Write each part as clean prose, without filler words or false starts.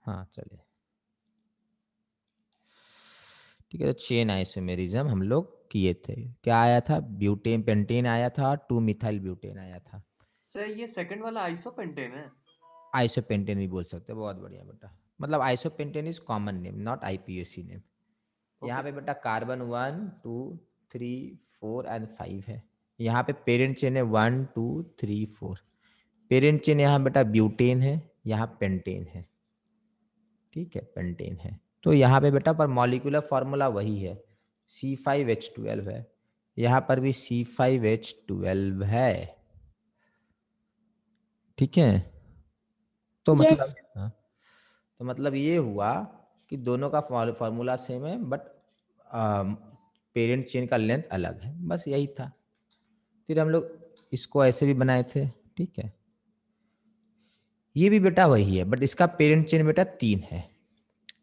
हाँ चलिए ठीक है। तो चेन आइसोमेरिज्म हम लोग किए थे, क्या आया था, ब्यूटेन पेंटेन आया था, 2 मिथाइल ब्यूटेन आया था। सर ये सेकंड वाला आइसोपेंटेन है। आइसोपेंटेन भी बोल सकते हैं, बहुत बढ़िया बेटा। मतलब isopentane is common name, not IUPAC name. यहाँ ओके पे सर। बेटा कार्बन 1 2 3 4 एंड 5 है। यहाँ पे पेरेंट चेन है 1 2 3 4। पेरेंट चेन यहाँ बेटा ब्यूटेन है, यहाँ पेंटेन है, ठीक है, पेंटेन है। तो यहाँ पे बेटा पर मॉलिक्यूलर फार्मूला वही है, C5H12 है। यहाँ पर भी C5H12 है, ठीक है। तो यस। मतलब हाँ, तो मतलब ये हुआ कि दोनों का फार्मूला सेम है, बट पेरेंट चेन का लेंथ अलग है, बस यही था। फिर हम लोग इसको ऐसे भी बनाए थे, ठीक है। ये भी बेटा वही है, बट इसका पेरेंट चेन बेटा 3 है।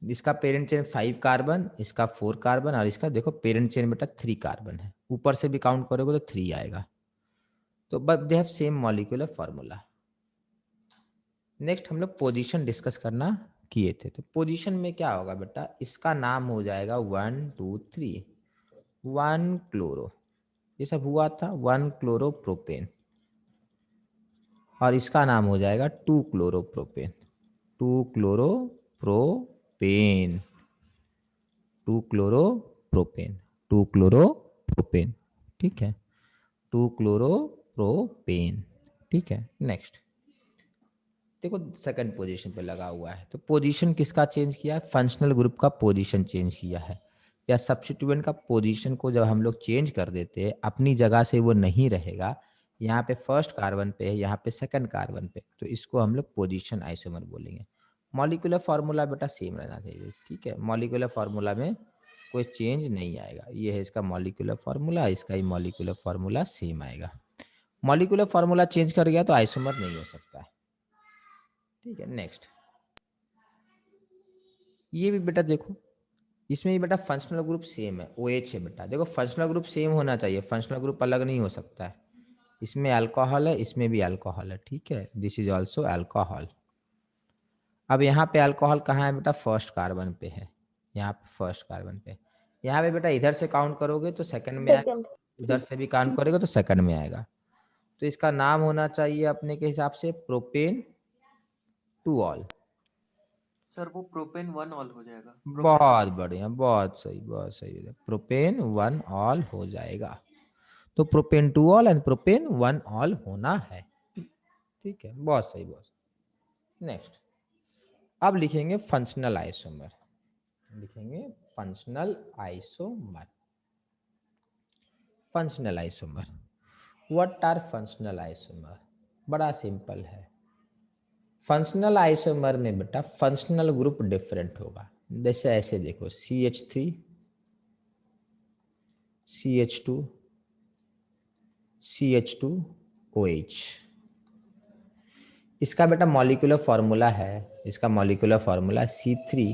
इसका पेरेंट चेन 5 कार्बन, इसका 4 कार्बन, और इसका देखो पेरेंट चेन बेटा 3 कार्बन है। ऊपर से भी काउंट करोगे तो 3 आएगा। तो but they have same molecular formula. Next हम लोग पोजीशन डिस्कस करना किए थे। तो पोजीशन में क्या होगा बेटा, इसका नाम हो जाएगा 1 2 3, 1 क्लोरो, ये सब हुआ था 1 क्लोरोप्रोपेन। और इसका नाम हो जाएगा 2 क्लोरोप्रोपेन, 2 क्लोरोप्रोपेन, 2 क्लोरोप्रोपेन, 2 क्लोरोप्रोपेन, ठीक है, 2 क्लोरोप्रोपेन, ठीक है। नेक्स्ट देखो सेकंड पोजीशन पे लगा हुआ है। तो पोजीशन किसका चेंज किया है, फंक्शनल ग्रुप का पोजीशन चेंज किया है। या सब्स्टिट्यूएंट का पोजीशन को जब हम लोग चेंज कर देते हैं, अपनी जगह से वो नहीं रहेगा, यहाँ पे फर्स्ट कार्बन पे है, यहाँ पे सेकंड कार्बन पे, तो इसको हम लोग पोजीशन आइसोमर बोलेंगे। मॉलिक्यूलर फार्मूला बेटा सेम रहना चाहिए, ठीक है, मॉलिक्यूलर फार्मूला में कोई चेंज नहीं आएगा। ये है इसका मॉलिक्यूलर फार्मूला, इसका ही मॉलिक्यूलर फार्मूला सेम आएगा। मॉलिक्यूलर फार्मूला चेंज कर गया तो आइसोमर नहीं हो सकता है, ठीक है। नेक्स्ट ये भी बेटा देखो, इसमें भी बेटा फंक्शनल ग्रुप सेम है, OH है बेटा। देखो फंक्शनल ग्रुप सेम होना चाहिए, फंक्शनल ग्रुप अलग नहीं हो सकता है। इसमें अल्कोहल है, इसमें भी अल्कोहल है, ठीक है, दिस इज ऑल्सो अल्कोहल। अब यहाँ पे अल्कोहल कहाँ है बेटा, फर्स्ट कार्बन पे है, यहाँ पे फर्स्ट कार्बन पे। यहाँ पे बेटा इधर से काउंट करोगे तो सेकंड में आएगा, सेकंड। उधर से भी काउंट करोगे तो सेकंड में आएगा। तो इसका नाम होना चाहिए अपने के हिसाब से प्रोपेन 2 ऑल। सर वो प्रोपेन 1 ऑल हो जाएगा, प्रोपेन बहुत 1 ऑल। बढ़िया, बहुत सही, बहुत सही, प्रोपेन 1 ऑल हो जाएगा। तो propane 2 all and propane 1 all होना है, ठीक है, बहुत सही, बहुत सही। नेक्स्ट अब लिखेंगे फंक्शनल आइसोमर, लिखेंगे functional isomer. Functional isomer, what are functional isomer, बड़ा सिंपल है। फंक्शनल आइसोमर में बेटा फंक्शनल ग्रुप डिफरेंट होगा। जैसे ऐसे देखो CH3 CH2 CH2OH, इसका बेटा मॉलिक्यूलर फार्मूला है, इसका मॉलिक्यूलर फार्मूला C3,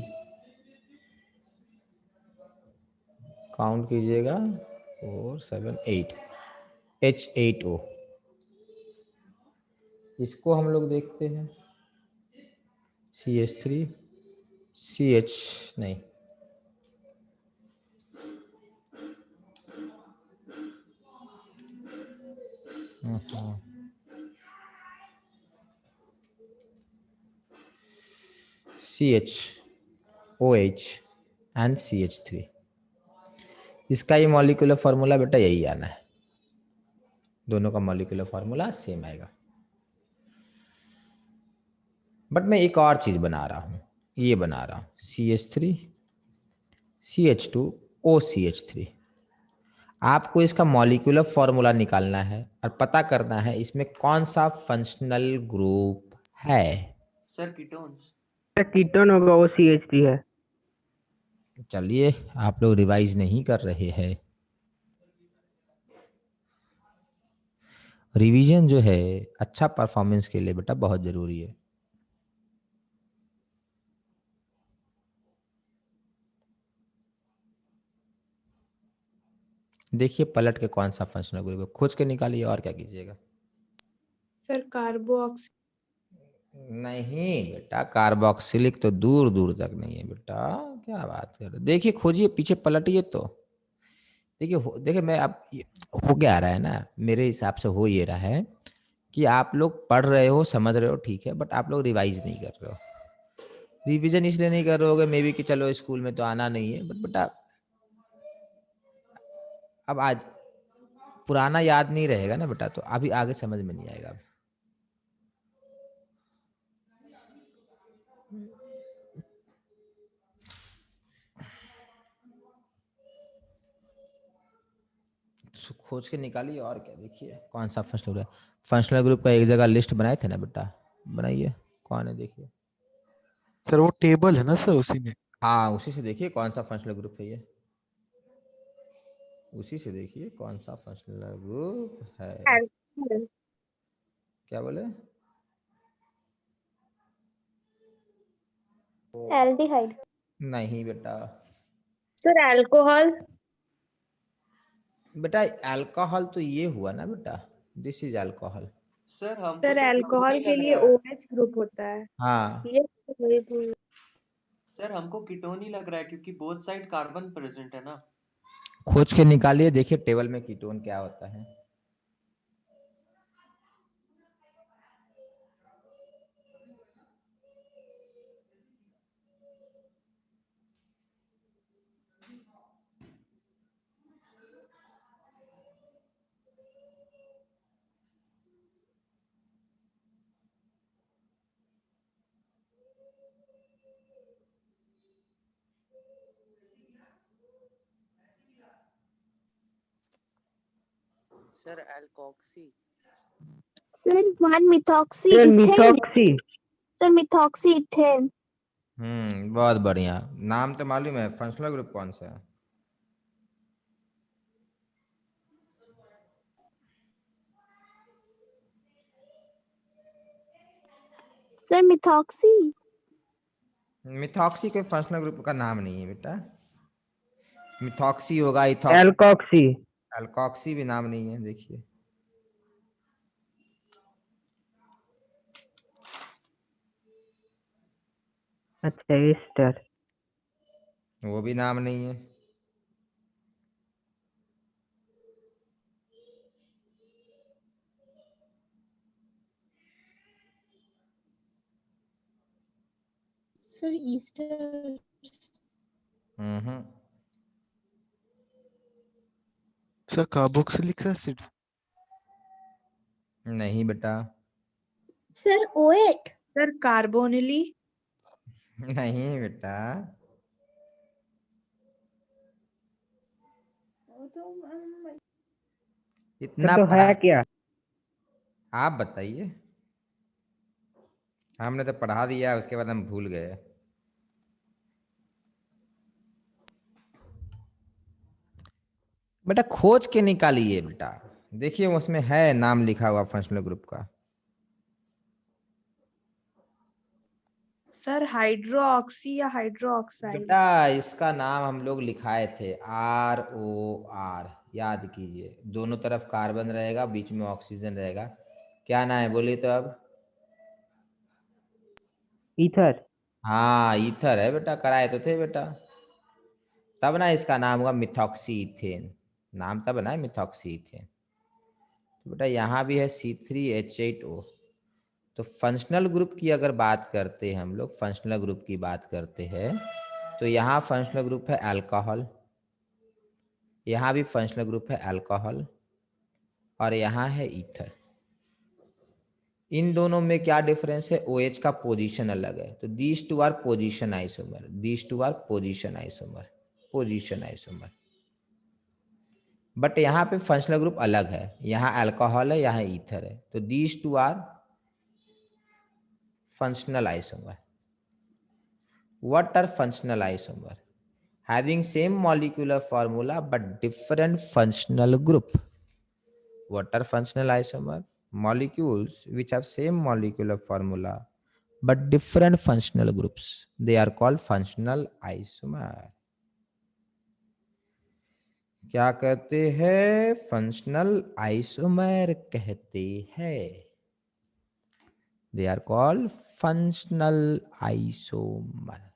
काउंट कीजिएगा 4 7 8, H8O। इसको हम लोग देखते हैं CH3 CH नहीं, CHOH एंड CH3, इसका ये मॉलिक्यूलर फार्मूला बेटा यही आना है, दोनों का मॉलिक्यूलर फार्मूला सेम आएगा। बट मैं एक और चीज बना रहा हूँ, ये बना रहा हूँ CH3 CH2OCH3। आपको इसका मॉलिक्यूलर फार्मूला निकालना है और पता करना है इसमें कौन सा फंक्शनल ग्रुप है। Sir ketones. कीटोन होगा, वो CH3 है। चलिए आप लोग रिवाइज नहीं कर रहे हैं, रिवीजन जो है अच्छा परफॉर्मेंस के लिए बेटा बहुत जरूरी है। देखिए पलट के कौन सा फंक्शनल ग्रुप है, खोज के निकालिए और क्या कीजिएगा। Sir carboxy. नहीं बेटा, कार्बोक्सिलिक तो दूर दूर तक नहीं है बेटा, क्या बात कर रहे हो? देखिए खोजिए, पीछे पलटिए तो देखिए, देखिए मैं अब हो क्या रहा है ना, मेरे हिसाब से हो ये रहा है कि आप लोग पढ़ रहे हो, समझ रहे हो, ठीक है, बट आप लोग रिवाइज नहीं कर रहे हो। रिवीजन इसलिए नहीं कर रहे हो मे बी कि चलो स्कूल में तो आना नहीं है, बट बेटा अब आज पुराना याद नहीं रहेगा ना बेटा, तो अभी आगे समझ में नहीं आएगा अब। खोज के निकालिए और क्या, देखिए कौन सा फंक्शनल ग्रुप है। फंक्शनल ग्रुप का एक जगह लिस्ट बनाए थे ना बेटा, बनाइए, कौन है देखिए। सर वो टेबल है ना सर, उसी में। हाँ उसी से देखिए कौन सा फंक्शनल ग्रुप है ये, उसी से देखिए कौन सा फंक्शनल ग्रुप है। क्या बोले? एल्डिहाइड। नहीं बेटा, सर अल्कोहल। बेटा अल्कोहल तो ये हुआ ना बेटा, दिस इज अल्कोहल। सर हमको सर तो अल्कोहल कीटोन ही के लग लिए रहा है। OH ग्रुप होता है। हाँ ये वही पूछ- सर हमको कीटोन ही लग रहा है क्योंकि बोथ साइड कार्बन प्रेजेंट है ना। खोज के निकालिए, देखिए टेबल में कीटोन क्या होता है। Sir alkoxy. Sir one methoxy sir ethane. Methoxy. Sir methoxy ethane. बहुत बढ़िया, नाम तो मालूम है, फंक्शनल ग्रुप कौन सा है? Sir methoxy. मिथॉक्सी कोई फंक्शनल ग्रुप का नाम नहीं है बेटा, मिथॉक्सी होगा, इथॉक्सी, एल्कॉक्सी। अल्कॉक्सी भी नाम नहीं है, देखिए। अच्छा एस्टर। वो भी नाम नहीं है। Sir ester. Hmm sir carboxylic acid. नहीं बेटा, सर ओएट। सर कार्बोनिली। नहीं बेटा, सर इतना तो पढ़ा, है क्या? आप बताइए। हमने तो पढ़ा दिया, उसके बाद हम भूल गए। बेटा खोज के निकालिए बेटा, देखिए उसमें है नाम लिखा हुआ फंक्शनल ग्रुप का। सर हाइड्रोक्सी या हाइड्रोक्साइड। बेटा इसका नाम हम लोग लिखाए थे, ROR, याद कीजिए, दोनों तरफ कार्बन रहेगा, बीच में ऑक्सीजन रहेगा। क्या नाम है बोलिए तो अब? ईथर। हाँ ईथर है बेटा, कराए तो थे बेटा, तब ना इसका नाम हुआ मिथॉक्सी इथेन, नाम तब ना है मिथॉक्सी इथेन। तो बेटा यहाँ भी है C3H8O। तो फंक्शनल ग्रुप की अगर बात करते हैं हम लोग, फंक्शनल ग्रुप की बात करते हैं, तो यहाँ फंक्शनल ग्रुप है अल्कोहल, यहाँ भी फंक्शनल ग्रुप है अल्कोहल, और यहाँ है ईथर। इन दोनों में क्या डिफरेंस है? OH का पोजीशन अलग है, तो these two are position isomer, these two are position isomer, position isomer. But यहाँ पे फंक्शनल ग्रुप अलग है, यहाँ अल्कोहल है, यहाँ ईथर है, तो these two are functional isomer. What are functional isomer? Having same molecular formula but different functional group. What are functional isomer? Molecules which have same molecular formula but different functional groups. They are called functional isomer. क्या कहते हैं? Functional isomer कहते हैं। They are called functional isomer.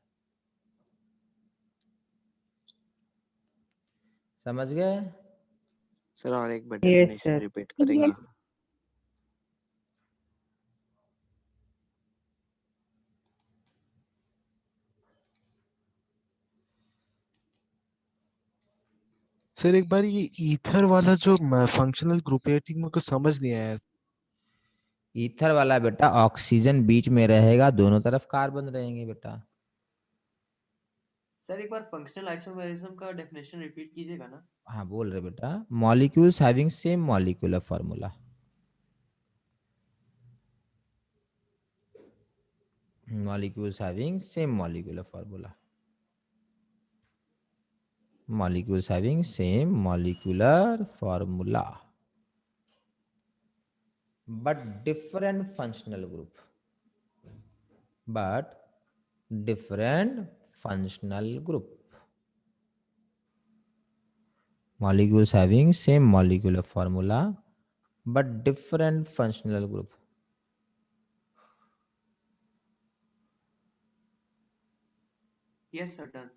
समझ गए? Sir और एक बार Yes, डेफिनेशन sir. रिपीट करेंगे? Yes. सर एक बार ये ईथर वाला जो फंक्शनल ग्रुप है, ठीक, मेरे को समझ नहीं आया। ईथर वाला बेटा ऑक्सीजन बीच में रहेगा, दोनों तरफ कार्बन रहेंगे बेटा। सर एक बार फंक्शनल आइसोमेरिज्म का डेफिनेशन रिपीट कीजिएगा ना। हाँ बोल रहे बेटा, molecules having same molecular formula. molecules having same molecular formula. Molecules having same molecular formula but different functional group. But different functional group. Molecules having same molecular formula but different functional group. Yes sir done.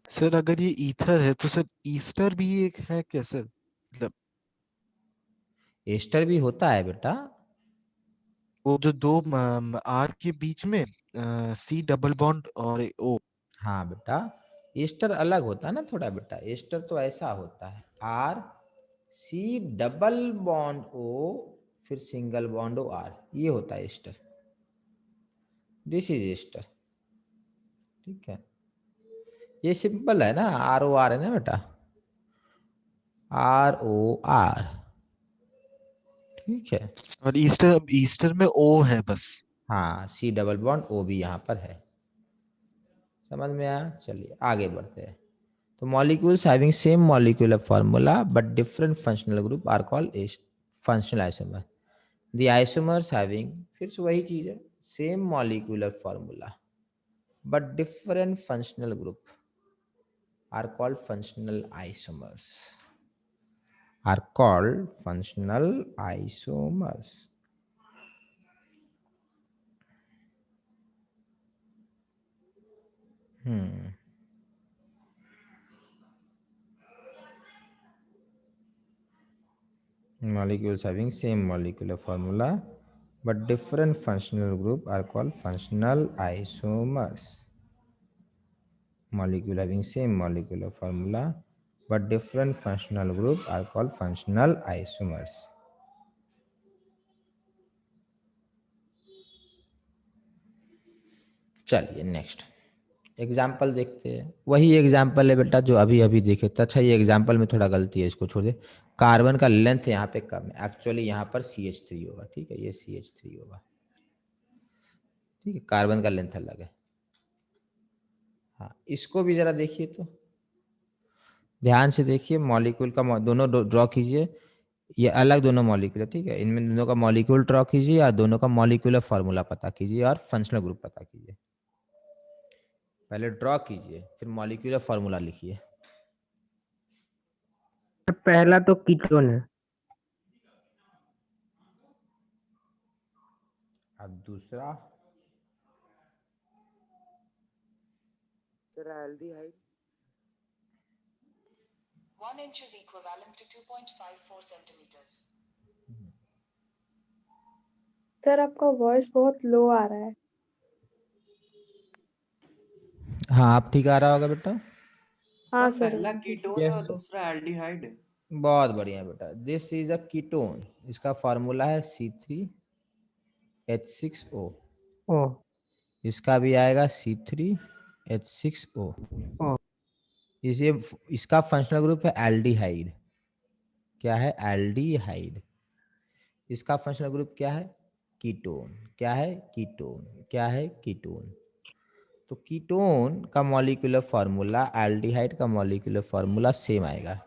Sir अगर ये ether है तो sir Easter भी एक है क्या sir? मतलब ester भी होता है बेटा। वो जो दो आर के बीच में सी डबल बॉन्ड और ओ। हाँ बेटा, एस्टर अलग होता है ना थोड़ा बेटा। एस्टर तो ऐसा होता है R C double bond O फिर सिंगल बॉन्ड ओ आर, ये होता है एस्टर। This is ester. ठीक है, ये सिंपल है ना, आर ओ आर है ना बेटा, आर ओ आर। ठीक है, और ईस्टर, ईस्टर में ओ है बस। हाँ सी डबल बॉन्ड ओ भी यहाँ पर है। समझ में आया? चलिए आगे बढ़ते हैं। तो molecules having same molecular formula but different functional group are called functional isomer. The isomers having, फिर से वही चीज है, same molecular formula but different functional group are called functional isomers. Are called functional isomers. Molecules having same molecular formula but different functional group are called functional isomers. Molecule having same molecular formula but different functional group are called functional isomers. चलिए next example देखते हैं। वही example है बेटा जो अभी अभी देखे थे। अच्छा ये एग्जाम्पल में थोड़ा गलती है, इसको छोड़ दे। कार्बन का लेंथ यहाँ पे कम है, एक्चुअली यहाँ पर CH3 होगा। ठीक है, ये CH3 होगा। ठीक है, कार्बन का लेंथ अलग है। हाँ इसको भी जरा देखिए तो, ध्यान से देखिए। मॉलिक्यूल का दोनों ड्रॉ कीजिए, ये अलग दोनों मॉलिक्यूल है। ठीक है, इनमें दोनों का मॉलिक्यूल ड्रॉ कीजिए और दोनों का मॉलिक्यूलर फार्मूला पता कीजिए और फंक्शनल ग्रुप पता कीजिए। पहले ड्रॉ कीजिए फिर मॉलिक्यूलर फार्मूला लिखिए। पहला तो कीटोन है। अब दूसरा Sir, aldehyde. 1 inch is equivalent to 2.54 centimeters. Sir आपका वॉइस बहुत लो आ रहा है। हाँ आप ठीक आ रहा होगा बेटा। हाँ सर सर। पहला कीटोन है और दूसरा एल्डिहाइड है। बहुत बढ़िया बेटा, दिस इज अ कीटोन। इसका फार्मूला है C3H6O। ओ इसका भी आएगा C3H6O। ओ इसे इसका फंक्शनल ग्रुप है एल्डिहाइड। क्या है? एल्डिहाइड। इसका फंक्शनल ग्रुप क्या है? कीटोन। क्या है? कीटोन। क्या है? कीटोन। तो कीटोन का मॉलिक्यूलर फार्मूला, एल्डिहाइड का मॉलिक्यूलर फार्मूला सेम आएगा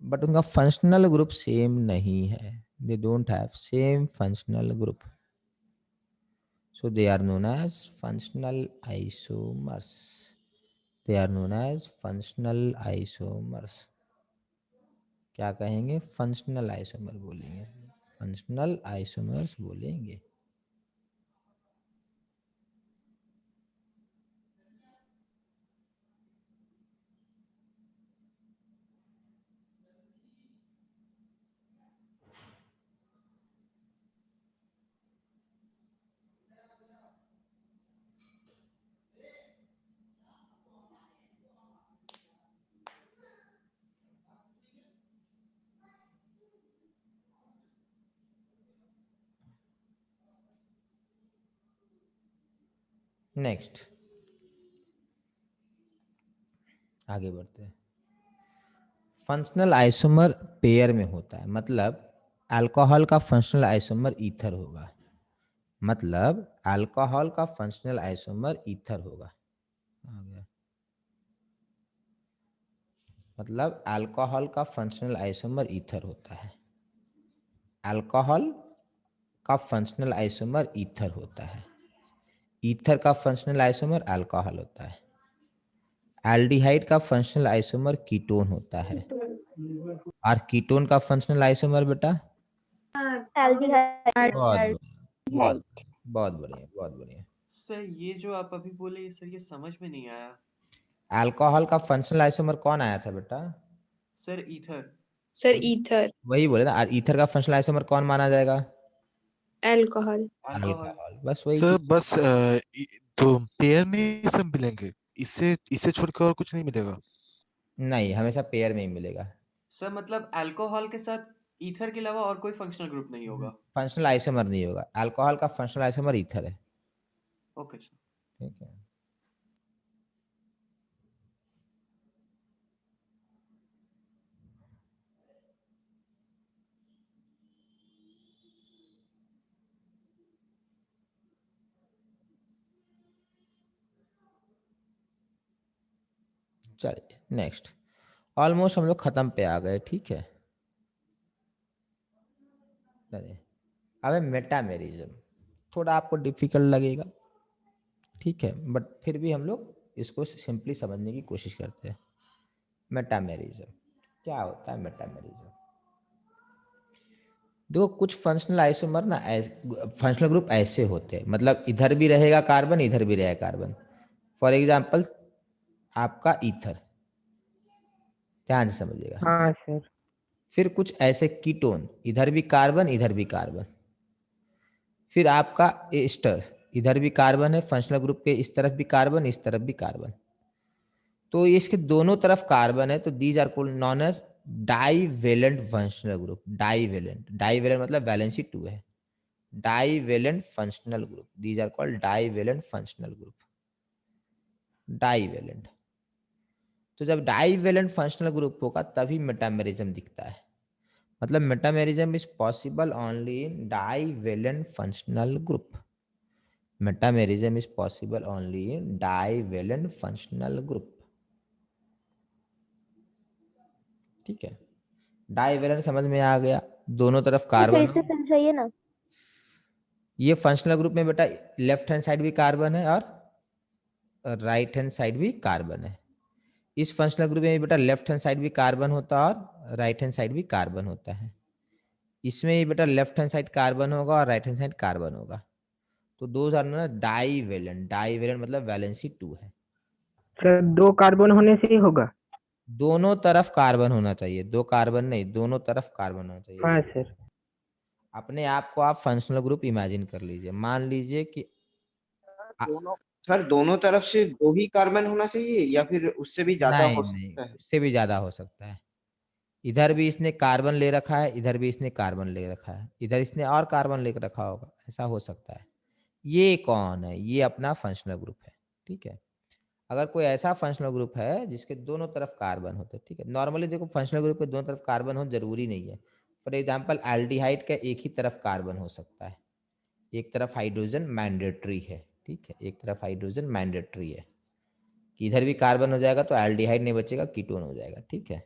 बट उनका फंक्शनल ग्रुप सेम नहीं है। They don't have same functional group, so they are known as functional isomers. They are known as functional isomers. क्या कहेंगे? Functional isomer बोलेंगे। Functional isomers बोलेंगे। Next आगे बढ़ते हैं। फंक्शनल आइसोमर पेयर में होता है, मतलब अल्कोहल का फंक्शनल आइसोमर ईथर होगा। मतलब अल्कोहल का फंक्शनल आइसोमर ईथर होगा। आ गया। मतलब अल्कोहल का फंक्शनल आइसोमर ईथर होता है। अल्कोहल का फंक्शनल आइसोमर ईथर होता है। ईथर का फंक्शनल आइसोमर अल्कोहल होता है। एल्डिहाइड का फंक्शनल आइसोमर कीटोन होता है। और कीटोन का फंक्शनल आइसोमर बेटा एल्डिहाइड। बहुत बढ़िया, बहुत बढ़िया, बहुत बढ़िया। सर ये जो आप अभी बोले सर, ये समझ में नहीं आया। अल्कोहल का फंक्शनल आइसोमर कौन आया था बेटा? Sir ether. Sir ether. वही बोले ना। और ईथर का फंक्शनल आइसोमर कौन माना जाएगा? अल्कोहल। अल्कोहल। अल्कोहल। बस वही सर चीज। बस तो पेयर में ही सब मिलेंगे, इससे छोड़ के और कुछ नहीं मिलेगा? नहीं, हमेशा पेयर में ही मिलेगा। सर मतलब अल्कोहल के साथ ईथर के अलावा और कोई फंक्शनल ग्रुप नहीं होगा? फंक्शनल आइसोमर नहीं होगा। अल्कोहल का फंक्शनल आइसोमर ईथर है। Okay sir. ठीक है। चलिए नेक्स्ट। ऑलमोस्ट हम लोग खत्म पे आ गए। ठीक है। चलिए अब मेटामेरिज्म। थोड़ा आपको डिफिकल्ट लगेगा, ठीक है, बट फिर भी हम लोग इसको सिंपली समझने की कोशिश करते हैं। मेटामेरिज्म क्या होता है? मेटामेरिज्म देखो, कुछ फंक्शनल आइसोमर ना फंक्शनल ग्रुप ऐसे होते हैं, मतलब इधर भी रहेगा कार्बन, इधर भी रहेगा कार्बन। फॉर एग्जांपल आपका ईथर, ध्यान से समझिएगा। हाँ सर। फिर कुछ ऐसे कीटोन, इधर भी कार्बन, इधर भी कार्बन। फिर आपका एस्टर, इधर भी कार्बन है, फंक्शनल ग्रुप के इस तरफ भी कार्बन, इस तरफ भी कार्बन। तो ये इसके दोनों तरफ कार्बन है, तो these are called known as divalent functional group. Divalent, divalent मतलब वैलेंसी 2 है। Divalent functional group, these are called divalent functional group. Divalent. तो जब डाईवेलेंट फंक्शनल ग्रुप होगा तभी मेटामेरिज्म दिखता है। मतलब metamerism is possible only in divalent functional group. Metamerism is possible only in divalent functional group. ठीक है। डाईवेलेंट समझ में आ गया, दोनों तरफ कार्बन फिर से हो। समझाइए ना। ये फंक्शनल ग्रुप में बेटा लेफ्ट हैंड साइड भी कार्बन है और राइट हैंड साइड भी कार्बन है। इस फंक्शनल ग्रुप में बेटा लेफ्ट हैंड साइड भी कार्बन होता है और राइट हैंड साइड भी कार्बन होता है। इसमें ही बेटा लेफ्ट हैंड साइड कार्बन होगा और राइट हैंड साइड कार्बन होगा। तो दो आर ना डाईवेलेंट। डाईवेलेंट मतलब वैलेंसी 2 है। सर 2 कार्बन होने से ही होगा? दोनों तरफ कार्बन होना चाहिए, 2 कार्बन नहीं, दोनों तरफ कार्बन होना चाहिए। हाँ सर। अपने आप को आप फंक्शनल ग्रुप इमेजिन कर लीजिए। मान लीजिए कि दोनों सर दोनों तरफ से 2 ही कार्बन होना चाहिए या फिर उससे भी ज्यादा नहीं हो नहीं, सकता है? उससे भी ज्यादा हो सकता है। इधर भी इसने कार्बन ले रखा है, इधर भी इसने कार्बन ले रखा है, इधर इसने और कार्बन ले रखा होगा, ऐसा हो सकता है। ये कौन है? ये अपना फंक्शनल ग्रुप है। ठीक है। अगर कोई ऐसा फंक्शनल ग्रुप है जिसके दोनों तरफ कार्बन होते हैं, ठीक है। नॉर्मली देखो फंक्शनल ग्रुप के दोनों तरफ कार्बन हो जरूरी नहीं है। फॉर एग्जांपल एल्डिहाइड का एक ही तरफ कार्बन हो सकता है, एक तरफ हाइड्रोजन मैंडेटरी है। ठीक है, एक तरफ हाइड्रोजन मैंडेटरी है कि इधर भी कार्बन हो जाएगा तो एल्डिहाइड नहीं बचेगा, कीटोन हो जाएगा। ठीक है।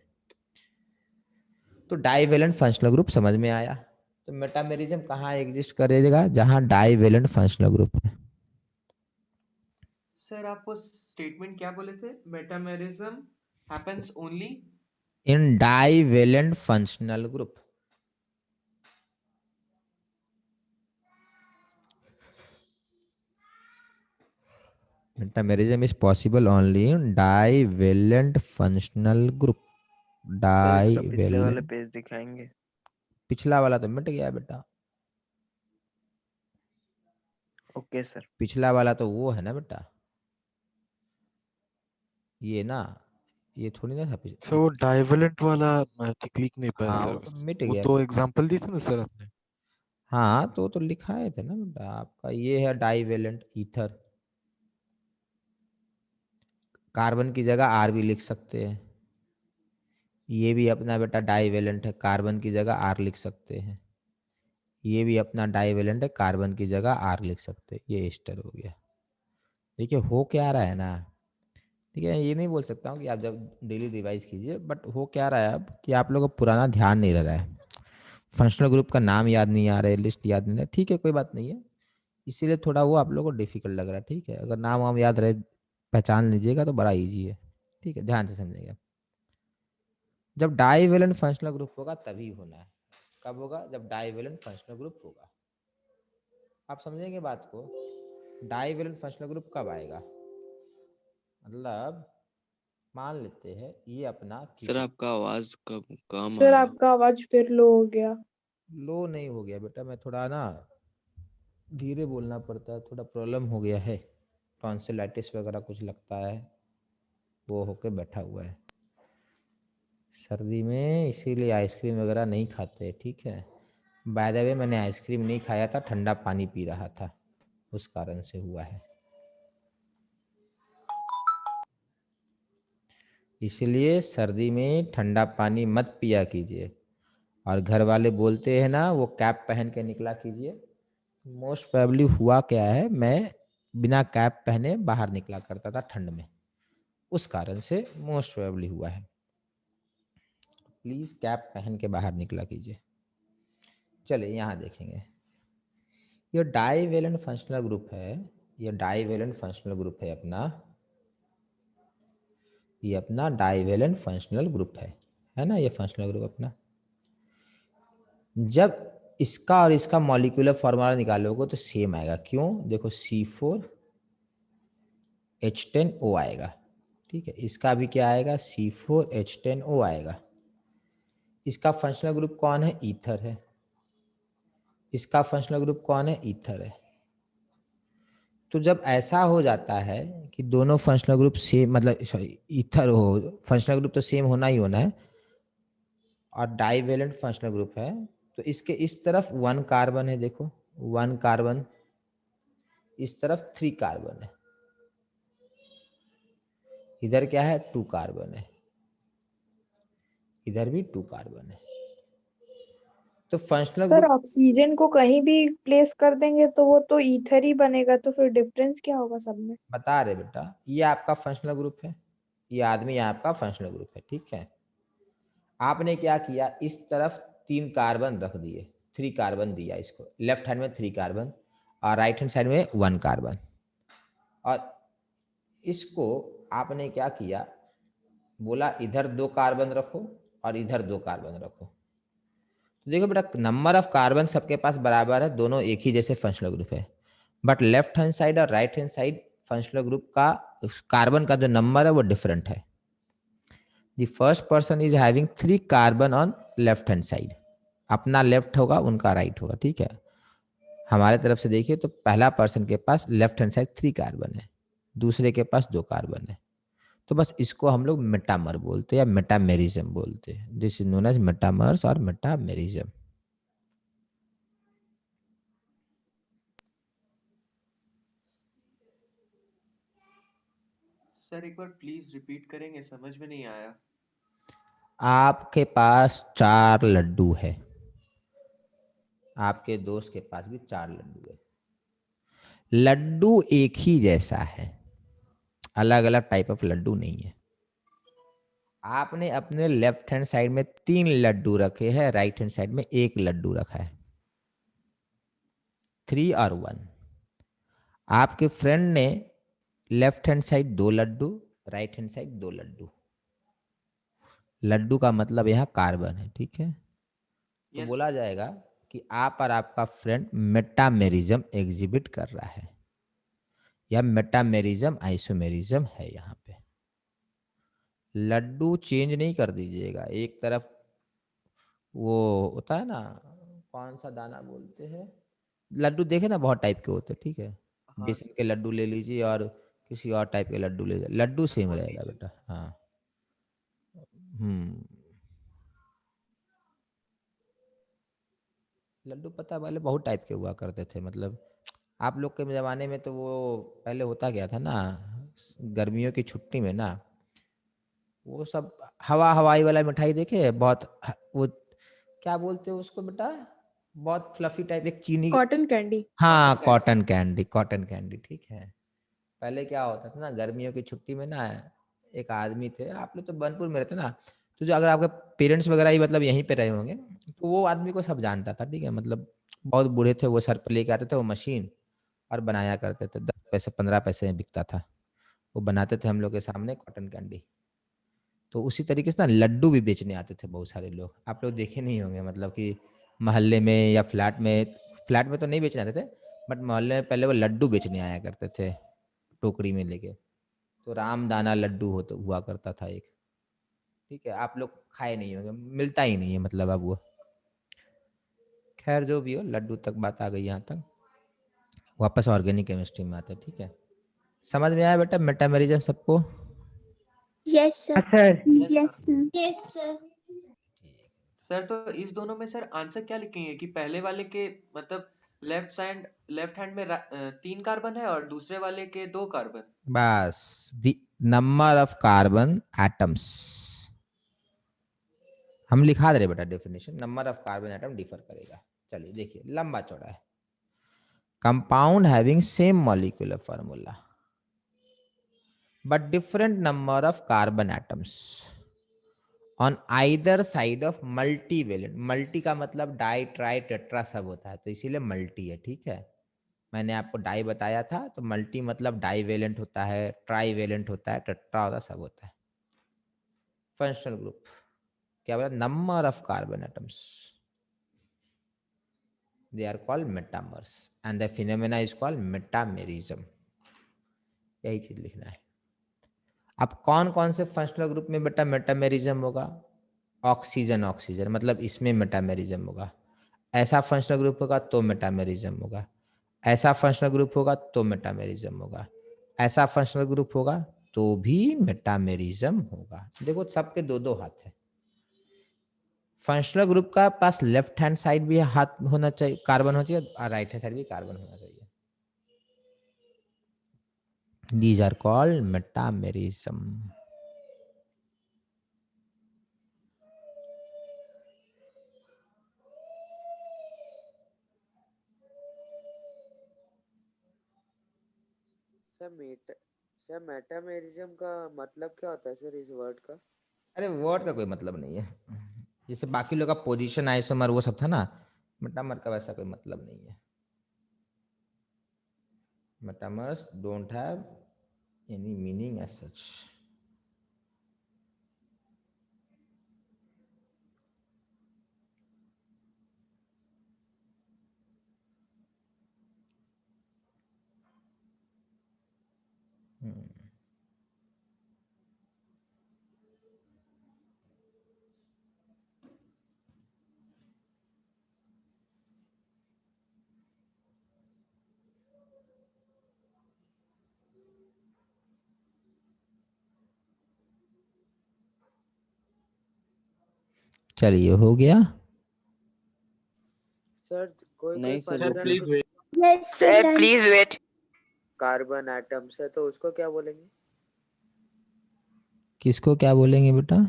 तो डाईवेलेंट फंक्शनल ग्रुप समझ में आया। तो मेटामेरिज्म कहाँ एग्जिस्ट करेगा? जहां डाईवेलेंट फंक्शनल ग्रुप है। सर आप वो स्टेटमेंट क्या बोले थे? Metamerism happens only in divalent functional group. Metamerism is possible only in divalent functional group. Sir इसका पिछले वाले डाइवेलेंट, पेज दिखाएंगे? पिछला वाला तो मिट गया बेटा, ओके सर। पिछला वाला तो वो है ना बेटा, ये ना, ये थोड़ी ना था सर वो डाइवेलेंट वाला ठीक लिख नहीं पाया हाँ सर वो तो बस। मिट वो गया। तो एग्जांपल दी थी ना सर आपने। हाँ तो लिखाए थे ना बेटा आपका, ये है डाइवेलेंट ईथर, कार्बन की जगह आर भी लिख सकते हैं। ये भी अपना बेटा डाइवेलेंट है, कार्बन की जगह आर लिख सकते हैं। ये भी अपना डाइवेलेंट है, कार्बन की जगह आर लिख सकते हैं। ये एस्टर हो गया। देखिए हो क्या रहा है ना, ठीक है, ये नहीं बोल सकता हूँ कि आप जब डेली रिवाइज कीजिए, बट हो क्या रहा है अब कि आप लोगों को पुराना ध्यान नहीं रह रहा है, फंक्शनल ग्रुप का नाम याद नहीं आ रहा है, लिस्ट याद नहीं रहा है। ठीक है कोई बात नहीं है, इसीलिए थोड़ा वो आप लोगों को डिफिकल्ट लग रहा है। ठीक है, अगर नाम वाम याद रहे, पहचान लीजिएगा तो बड़ा ईजी है। ठीक है, ध्यान से समझिएगा। जब डाइवेलेंट फंक्शनल ग्रुप होगा तभी होना है। कब होगा? जब डाइवेलेंट फंक्शनल ग्रुप होगा। आप समझेंगे बात को, डाइवेलेंट फंक्शनल ग्रुप कब आएगा? मतलब मान लेते हैं ये अपना सर आपका आवाज कम कम आ सर रहा है। आपका आवाज फिर लो हो गया। लो नहीं हो गया बेटा, मैं थोड़ा ना धीरे बोलना पड़ता है, थोड़ा प्रॉब्लम हो गया है, टॉन्सिलाइटिस वगैरह कुछ लगता है, वो होके बैठा हुआ है सर्दी में, इसीलिए आइसक्रीम वगैरह नहीं खाते। ठीक है, बाय द वे मैंने आइसक्रीम नहीं खाया था, ठंडा पानी पी रहा था, उस कारण से हुआ है। इसलिए सर्दी में ठंडा पानी मत पिया कीजिए। और घर वाले बोलते हैं ना वो कैप पहन के निकला कीजिए, मोस्ट प्रोबेबली हुआ क्या है, मैं बिना कैप पहने बाहर निकला करता था ठंड में, उस कारण से मोस्ट प्रोबेबली हुआ है। प्लीज कैप पहन के बाहर निकला कीजिए। चलिए यहाँ देखेंगे, ये डाइवेलेंट फंक्शनल ग्रुप है, ये डाइवेलेंट फंक्शनल ग्रुप है अपना, ये अपना डाइवेलेंट फंक्शनल ग्रुप है ना, ये फंक्शनल ग्रुप अपना। जब इसका और इसका मॉलिक्यूलर फॉर्मूला निकालोगे तो सेम आएगा। क्यों? देखो C4H10O आएगा। ठीक है, इसका भी क्या आएगा? C4H10O आएगा। इसका फंक्शनल ग्रुप कौन है? ईथर है। इसका फंक्शनल ग्रुप कौन है? ईथर है। तो जब ऐसा हो जाता है कि दोनों फंक्शनल ग्रुप सेम, मतलब ईथर हो, फंक्शनल ग्रुप तो सेम होना ही होना है, और डाइवेलेंट फंक्शनल ग्रुप है, तो इसके इस तरफ 1 कार्बन है, देखो 1 कार्बन, इस तरफ 3 कार्बन है, इधर क्या है? 2 कार्बन है, इधर भी 2 कार्बन है। तो फंक्शनल सर ग्रुप ऑक्सीजन को कहीं भी प्लेस कर देंगे तो वो तो ईथर ही बनेगा, तो फिर डिफरेंस क्या होगा सब में? बता रहे बेटा, ये आपका फंक्शनल ग्रुप है, ये आदमी आपका फंक्शनल ग्रुप है। ठीक है, आपने क्या किया, इस तरफ 3 कार्बन रख दिए, 3 कार्बन दिया इसको, लेफ्ट हैंड में 3 कार्बन और राइट हैंड साइड में 1 कार्बन, और इसको आपने क्या किया, बोला इधर 2 कार्बन रखो और इधर 2 कार्बन रखो। तो देखो बेटा, नंबर ऑफ कार्बन सबके पास बराबर है, दोनों एक ही जैसे फंक्शनल ग्रुप है, बट लेफ्ट हैंड साइड और right hand side functional group का कार्बन का जो नंबर है वो डिफरेंट है। The first person is having 3 carbon on left hand side, अपना लेफ्ट होगा उनका राइट होगा। ठीक है, हमारे तरफ से देखिए तो पहला पर्सन के पास लेफ्ट हैंड साइड 3 कार्बन है, दूसरे के पास 2 कार्बन है। तो बस इसको हम लोग मेटामर बोलते हैं या मेटामेरिज्म बोलते हैं। This is known as metamers और मेटामेरिज्म। सर एक बार प्लीज रिपीट करेंगे, समझ में नहीं आया। आपके पास 4 लड्डू है, आपके दोस्त के पास भी 4 लड्डू है, लड्डू एक ही जैसा है, अलग अलग टाइप ऑफ लड्डू नहीं है। आपने अपने लेफ्ट हैंड साइड में 3 लड्डू रखे हैं, राइट हैंड साइड में 1 लड्डू रखा है, 3 और 1। आपके फ्रेंड ने left hand side 2 laddu, right hand side 2 laddu. Laddu का मतलब यहाँ कार्बन है। ठीक है, तो यस बोला जाएगा कि आप और आपका फ्रेंड मेटामेरिज्म एग्जिबिट कर रहा है। या मेटामेरिज्म आइसोमेरिज्म है यहाँ पे। लड्डू चेंज नहीं कर दीजिएगा, एक तरफ वो होता है ना, कौन सा दाना बोलते हैं, लड्डू देखे ना बहुत टाइप के होते हैं, ठीक है, हाँ बेसन के लड्डू ले लीजिए और किसी और टाइप के लड्डू ले लीजिए, लड्डू सेम हाँ रहेगा जी बेटा। हाँ। हम्म। लड्डू पता है पहले बहुत टाइप के हुआ करते थे, मतलब आप लोग के ज़माने में तो वो पहले होता गया था ना, गर्मियों की छुट्टी में ना वो सब हवाई वाला मिठाई देखे, बहुत वो क्या बोलते हैं उसको बेटा, बहुत फ्लफी टाइप, एक चीनी कॉटन कैंडी। हाँ cotton cotton candy, cotton candy, ठीक है। पहले क्या होता था ना, गर्मियों की छुट्टी में ना एक आदमी थे, आप लोग तो बनपुर में रहते ना, तो जो अगर आपके पेरेंट्स वगैरह ही मतलब यहीं पे रहे होंगे तो वो आदमी को सब जानता था, ठीक है, मतलब बहुत बूढ़े थे, वो सर पे लेके आते थे वो मशीन और बनाया करते थे, 10 पैसे 15 पैसे में बिकता था, वो बनाते थे हम लोग के सामने कॉटन कैंडी। तो उसी तरीके से ना लड्डू भी बेचने आते थे बहुत सारे लोग, आप लोग देखे नहीं होंगे, मतलब कि मोहल्ले में या फ्लैट में तो नहीं बेचने आते थे, बट मोहल्ले में पहले वो लड्डू बेचने आया करते थे टोकरी में लेके। तो रामदाना लड्डू होता हुआ करता था एक, ठीक है, आप लोग खाए नहीं होंगे, मिलता ही नहीं है मतलब अब वो। खैर जो भी हो, लड्डू तक बात आ गई, यहाँ तक वापस ऑर्गेनिक केमिस्ट्री में आते हैं, ठीक है। समझ में आया बेटा मेटामेरिज्म सबको? Yes sir. Sir yes sir. Yes sir. Sir तो इस दोनों में सर आंसर क्या लिखेंगे कि पहले वाले के मतलब लेफ्ट हैंड में 3 कार्बन है और दूसरे वाले के 2 कार्बन। बस the number of carbon atoms हम लिखा दे रहे बेटा, definition number of carbon atom differ करेगा। चलिए देखिए लंबा चौड़ा है। Compound having same molecular formula but different number of carbon atoms on either side of multivalent, multi का मतलब डाई ट्राई टेट्रा सब होता है, तो इसीलिए मल्टी है, ठीक है। मैंने आपको डाई बताया था, तो मल्टी मतलब डाई वेलेंट होता है, ट्राई वेलेंट होता है, टेट्रा होता है, सब होता है। फंक्शनल ग्रुप क्या बोला, number of carbon atoms, they are called metamers and the phenomena is called metamerism। यही चीज लिखना है। अब कौन कौन से फंक्शनल ग्रुप में बेटा मेटामेरिज्म होगा, ऑक्सीजन ऑक्सीजन मतलब इसमें मेटामेरिज्म होगा, ऐसा फंक्शनल ग्रुप होगा तो मेटामेरिज्म होगा, ऐसा फंक्शनल ग्रुप होगा तो मेटामेरिज्म होगा, ऐसा फंक्शनल ग्रुप होगा तो भी मेटामेरिज्म होगा। देखो सबके दो दो हाथ है। फंक्शनल ग्रुप का पास लेफ्ट हैंड साइड भी हाथ होना चाहिए, कार्बन होना चाहिए, और राइट हैंड साइड भी कार्बन होना चाहिए। These are called metamerism। Sir metamerism का मतलब क्या होता है सर इस वर्ड का? अरे वर्ड का कोई मतलब नहीं है, जैसे बाकी लोग का पोजीशन आइसोमर वो सब था ना, मेटामर का वैसा कोई मतलब नहीं है। Metamers don't have any meaning as such. चलिए हो गया। सर कोई नहीं sir, function yes sir please wait. Carbon atoms है तो उसको क्या बोलेंगे? किसको क्या बोलेंगे बेटा?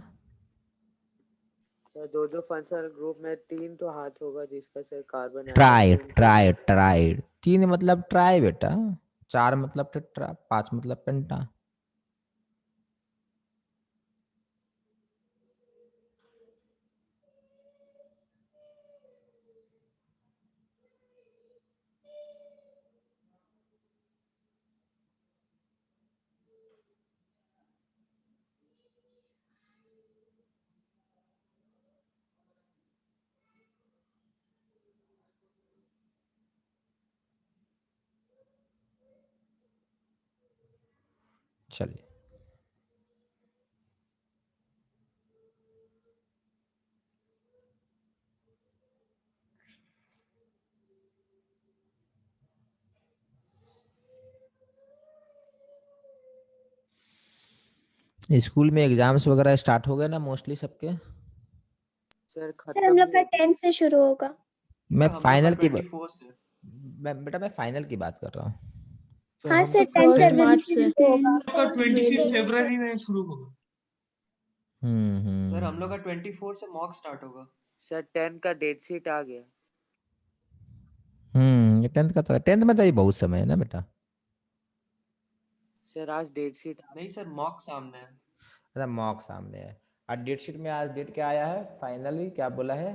सर दो फंक्शनल ग्रुप में 3 तो हाथ होगा जिसका सर कार्बन एटम ट्राई तो उनको ट्राई ट्राइड, 3 मतलब ट्राई बेटा, 4 मतलब टेट्रा, 5 मतलब पेंटा। चलिए स्कूल में एग्जाम्स वगैरह स्टार्ट हो गए ना मोस्टली सबके? सर सर खत्म हम लोग नहीं का हुआ। 10 से शुरू होगा। मैं हम लोग का फाइनल की 24 से। मैं फाइनल की बात कर रहा हूँ। सर हाँ हम सर तो 10 फर्स्ट फरवरी मार्च से से। शुरू होगा। का 25 Yes, sir. फरवरी में शुरू होगा। सर हम लोग का 24 से मॉक स्टार्ट होगा। सर 10 का डेट शीट आ गया। ये 10th का तो 10th में तो अभी बहुत समय है ना बेटा। सर आज डेट शीट नहीं सर मॉक सामने है। अरे मॉक सामने है। और डेट शीट में आज डेट क्या आया है फाइनली, क्या बोला है,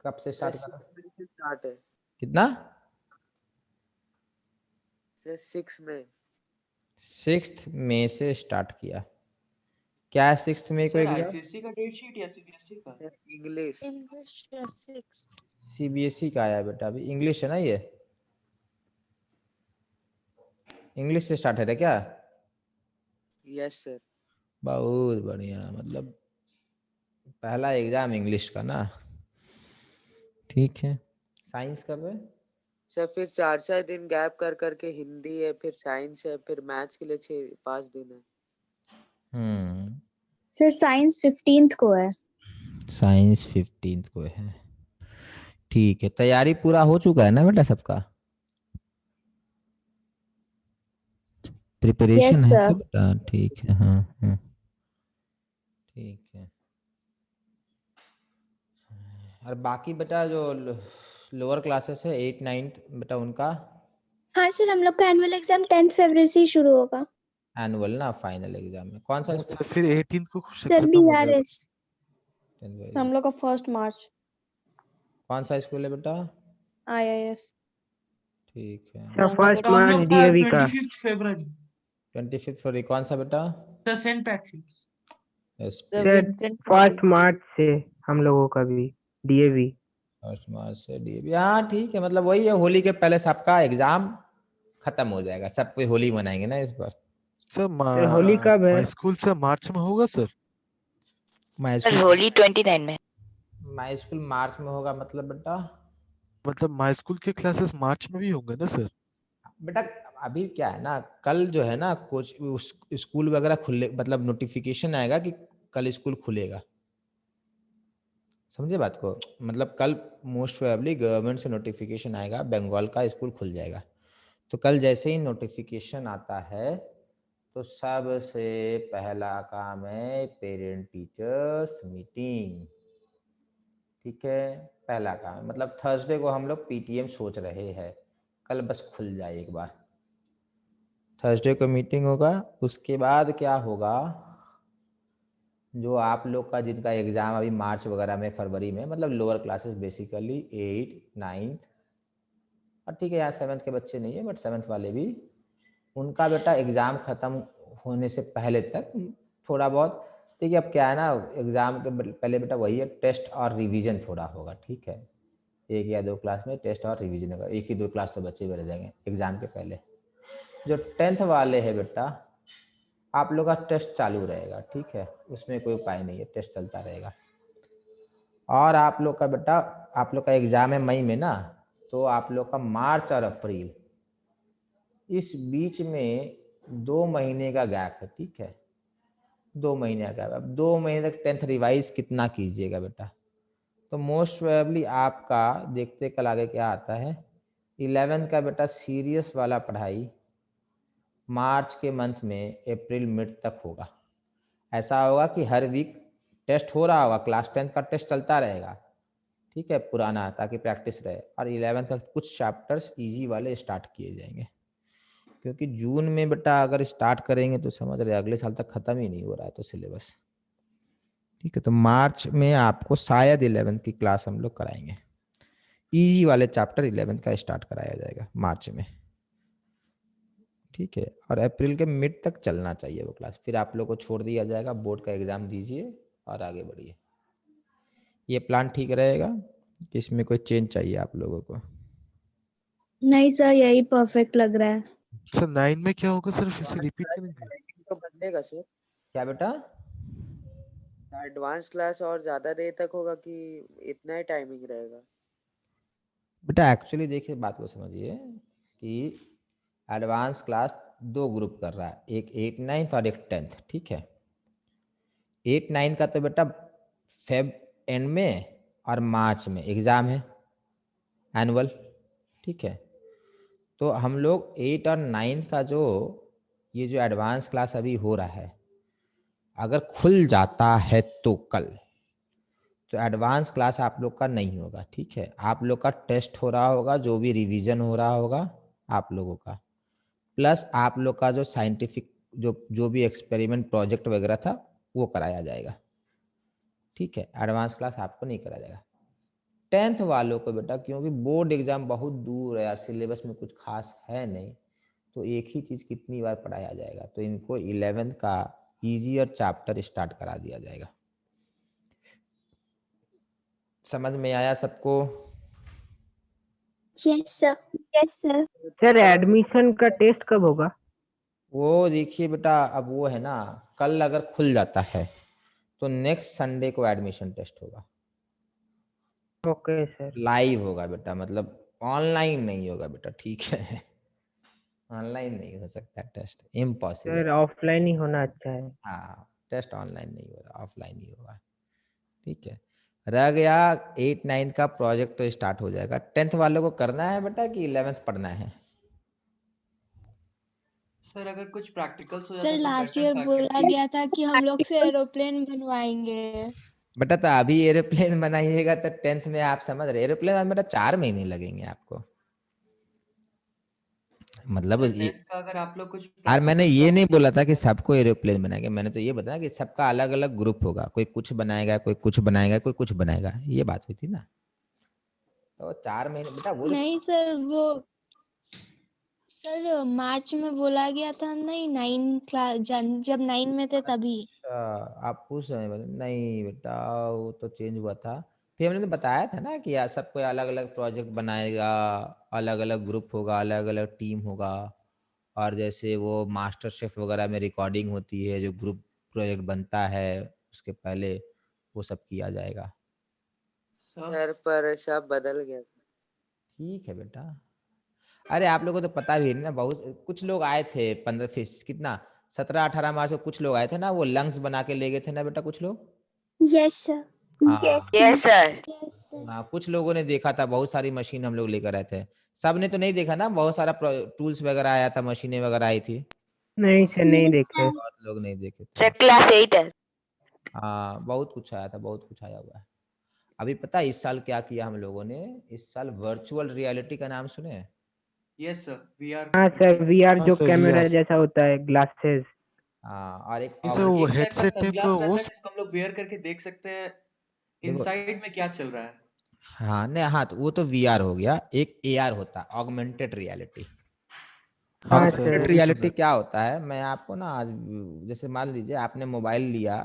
कब से सर स्टार्ट कर रहा? 6 मई से स्टार्ट है। कितना? सर 6 मई। 6 मई से स्टार्ट किया। क्या है 6 मई को सर एग्जाम? आईसीएससी का डेट शीट या सीबीएसई का? Sir English. सीबीएसई का आया बेटा, अभी इंग्लिश है ना, ये इंग्लिश से स्टार्ट है क्या? Yes sir. बहुत बढ़िया, मतलब पहला एग्जाम इंग्लिश का ना, ठीक है। साइंस कब है? सर फिर 4 दिन गैप कर करके हिंदी है, फिर साइंस है, फिर मैथ्स के लिए 5 दिन है। सर साइंस 15th को है। साइंस 15th को है, ठीक है। तैयारी पूरा हो चुका है ना बेटा सबका? प्रिपरेशन Yes, है sir. तो बेटा ठीक है। हाँ हाँ ठीक है। और बाकी बेटा जो लोअर क्लासेस है 8 9th बेटा, उनका हाँ सर हम लोग का एनुअल एग्जाम 10 फरवरी से ही शुरू होगा। एनुअल ना, फाइनल एग्जाम में कौन सा हाँ स्कूल? सर फिर 18 को सर खत्म हो जाएगा। BRS। हम लोग का 1 मार्च। कौन सा स्कूल है बेटा? IIS। ठीक है। सर फर्स्ट तो हम मार्च लोग का DAV का। 25 फरवरी 25 फरवरी। कौन सा बेटा? The Saint Patrick's. SP. Sir first March से हम लोगों का भी DAV। फर्स्ट मार्च से डीएवी। हाँ ठीक है, मतलब वही है, होली के पहले सबका एग्जाम खत्म हो जाएगा, सब कोई होली मनाएंगे ना इस बार। सर सर होली कब है? माई स्कूल सर मार्च में होगा sir. My sir school, Holi 29 में। माई स्कूल मार्च में होगा मतलब बेटा? मतलब माई स्कूल के क्लासेस मार्च में भी होंगे ना सर? बेटा अभी क्या है ना, कल जो है ना कुछ स्कूल वगैरह खुले, मतलब नोटिफिकेशन आएगा कि कल स्कूल खुलेगा, समझे बात को? मतलब कल मोस्ट प्रोबेबली गवर्नमेंट से नोटिफिकेशन आएगा, बंगाल का स्कूल खुल जाएगा। तो कल जैसे ही नोटिफिकेशन आता है तो सबसे पहला काम है पेरेंट टीचर्स मीटिंग, ठीक है, पहला काम है। मतलब थर्सडे को हम लोग पीटीएम सोच रहे हैं, कल बस खुल जाए एक बार। थर्सडे को मीटिंग होगा, उसके बाद क्या होगा, जो आप लोग का जिनका एग्ज़ाम अभी मार्च वगैरह में, फरवरी में, मतलब लोअर क्लासेस बेसिकली 8 9 और ठीक है यहाँ 7th के बच्चे नहीं है बट 7th वाले भी, उनका बेटा एग्ज़ाम ख़त्म होने से पहले तक थोड़ा बहुत, ठीक है। अब क्या है ना, एग्ज़ाम के पहले बेटा वही है, टेस्ट और रिवीजन थोड़ा होगा, ठीक है। 1 या 2 क्लास में टेस्ट और रिवीजन होगा, 1 ही 2 क्लास तो बच्चे भी रह जाएंगे एग्ज़ाम के पहले। जो 10th वाले हैं बेटा, आप लोग का टेस्ट चालू रहेगा, ठीक है, उसमें कोई उपाय नहीं है, टेस्ट चलता रहेगा। और आप लोग का बेटा, आप लोग का एग्ज़ाम है मई में ना, तो आप लोग का मार्च और अप्रैल, इस बीच में 2 महीने का गैप है, ठीक है, 2 महीने का गैप। अब 2 महीने तक 10th रिवाइज कितना कीजिएगा बेटा? तो मोस्ट प्रोबेबली आपका देखते कल आगे क्या आता है, 11th का बेटा सीरियस वाला पढ़ाई मार्च के मंथ में अप्रैल मिड तक होगा। ऐसा होगा कि हर वीक टेस्ट हो रहा होगा, क्लास 10th का टेस्ट चलता रहेगा, ठीक है, पुराना, ताकि प्रैक्टिस रहे। और 11th का कुछ चैप्टर्स इजी वाले स्टार्ट किए जाएंगे, क्योंकि जून में बेटा अगर स्टार्ट करेंगे तो समझ रहे अगले साल तक ख़त्म ही नहीं हो रहा है तो सिलेबस, ठीक है। तो मार्च में आपको शायद 11th की क्लास हम लोग कराएंगे, इजी वाले चैप्टर 11th का स्टार्ट कराया जाएगा मार्च में, ठीक है। और अप्रैल के मिड तक चलना चाहिए वो क्लास, फिर आप लोग को छोड़ दिया जाएगा, बोर्ड का एग्ज़ाम दीजिए और आगे बढ़िए। ये प्लान ठीक रहेगा कि इसमें कोई चेंज चाहिए आप लोगों को? नहीं सर यही परफेक्ट लग रहा है। सर 9 में क्या होगा सर, फिर से रिपीट करेंगे? तो बदलेगा सर, क्या बेटा? एडवांस क्लास और ज्यादा देर तक होगा कि इतना ही टाइमिंग रहेगा? बेटा एक्चुअली देखिए, बात को समझिए कि एडवांस क्लास 2 ग्रुप कर रहा है, एक 8 9 और एक 10th, ठीक है। 8 9 का तो बेटा फेब एंड में और मार्च में एग्ज़ाम है एनुअल, ठीक है। तो हम लोग 8 और 9 का जो ये जो एडवांस क्लास अभी हो रहा है, अगर खुल जाता है तो कल, तो एडवांस क्लास आप लोग का नहीं होगा, ठीक है। आप लोग का टेस्ट हो रहा होगा, जो भी रिवीजन हो रहा होगा आप लोगों का, प्लस आप लोग का जो साइंटिफिक जो भी एक्सपेरिमेंट प्रोजेक्ट वगैरह था वो कराया जाएगा, ठीक है। एडवांस क्लास आपको नहीं कराया जाएगा। 10th वालों को बेटा, क्योंकि बोर्ड एग्जाम बहुत दूर है यार, सिलेबस में कुछ खास है नहीं, तो एक ही चीज़ कितनी बार पढ़ाया जाएगा, तो इनको 11th का ईजियर चैप्टर स्टार्ट करा दिया जाएगा। समझ में आया सबको? Yes sir. Yes sir. Sir admission का टेस्ट कब होगा? वो देखिए बेटा, अब वो है ना, कल अगर खुल जाता है तो नेक्स्ट संडे को एडमिशन टेस्ट होगा, ओके सर। लाइव होगा बेटा, मतलब ऑनलाइन नहीं होगा बेटा, ठीक है। ऑनलाइन नहीं हो सकता टेस्ट, इम्पॉसिबल। सर ऑफलाइन ही होना अच्छा है। हाँ, टेस्ट ऑनलाइन नहीं होगा, ऑफलाइन ही होगा, ठीक है। रह गया 8 9 का प्रोजेक्ट, तो स्टार्ट हो जाएगा। 10th वालों को करना है बेटा कि 11th पढ़ना है? सर अगर कुछ प्रैक्टिकल्स हो सर जाता तो लास्ट बेटर ईयर था, बोला क्योंकि गया था कि हम लोग से एरोप्लेन बनवाएंगे। बेटा तो अभी एरोप्लेन बनाइएगा तो 10th में आप समझ रहे, एरोप्लेन में बेटा 4 महीने लगेंगे आपको, मतलब सर ये। 10th का अगर आप लोग कुछ और मैंने प्रैक्टिकल्स ये नहीं कराओगे बोला था कि सबको एरोप्लेन बनाएंगे, मैंने तो ये बताया कि सबका अलग अलग ग्रुप होगा, कोई कुछ बनाएगा, कोई कुछ बनाएगा, कोई कुछ बनाएगा, ये बात हुई थी ना। तो 4 महीने बेटा वो जो नहीं सर, वो सर मार्च में बोला गया था नहीं, 9 क्लास जब 9 में थे तभी। अच्छा, आप पूछ रहे हैं? नहीं बेटा, वो तो चेंज हुआ था। फिर हमने तो बताया था ना कि यार सब कोई अलग अलग प्रोजेक्ट बनाएगा, अलग अलग ग्रुप होगा, अलग अलग टीम होगा, और जैसे वो मास्टर शेफ वगैरह में रिकॉर्डिंग होती है, जो ग्रुप प्रोजेक्ट बनता है उसके पहले वो सब किया जाएगा। सर पर सब बदल गया था। ठीक है बेटा। अरे आप लोगों को तो पता भी है ना, बहुत कुछ लोग आए थे 15 फीस कितना 17 18 मार्च को कुछ लोग आए थे ना, वो लंग्स बना के ले गए थे ना बेटा कुछ लोग। Yes sir. हाँ यस सर। Yes sir. हाँ, कुछ लोगों ने देखा था, बहुत सारी मशीन हम लोग लेकर आए थे। सब ने तो नहीं देखा ना, बहुत सारा टूल्स वगैरह आया था, मशीनें वगैरह आई थी, नहीं सर नहीं यस देखे। सर। बहुत लोग नहीं देखे सर थे। क्लास 8 है। हाँ, बहुत कुछ आया था, बहुत कुछ आया हुआ है। अभी पता है इस साल क्या किया हम लोगों ने? इस साल वर्चुअल रियलिटी का नाम सुने हैं? यस सर, वीआर हाँ सर, वीआर हाँ जो सर कैमरा VR। जैसा होता है, ग्लासेस। हाँ, और एक नहीं सर, और वो एक टाइप का हेडसेट टाइप का सनग्लास वो रहता है जिसको हम लोग वेयर करके देख सकते हैं देखो, इनसाइड में क्या चल रहा है। हाँ नहीं, हाँ तो वो तो वीआर हो गया, एक एआर होता है, ऑगमेंटेड रियलिटी। हाँ सर, ऑगमेंटेड वो सर। भी सुना रियलिटी है। क्या होता है, मैं आपको ना आज, जैसे मान लीजिए आपने मोबाइल लिया,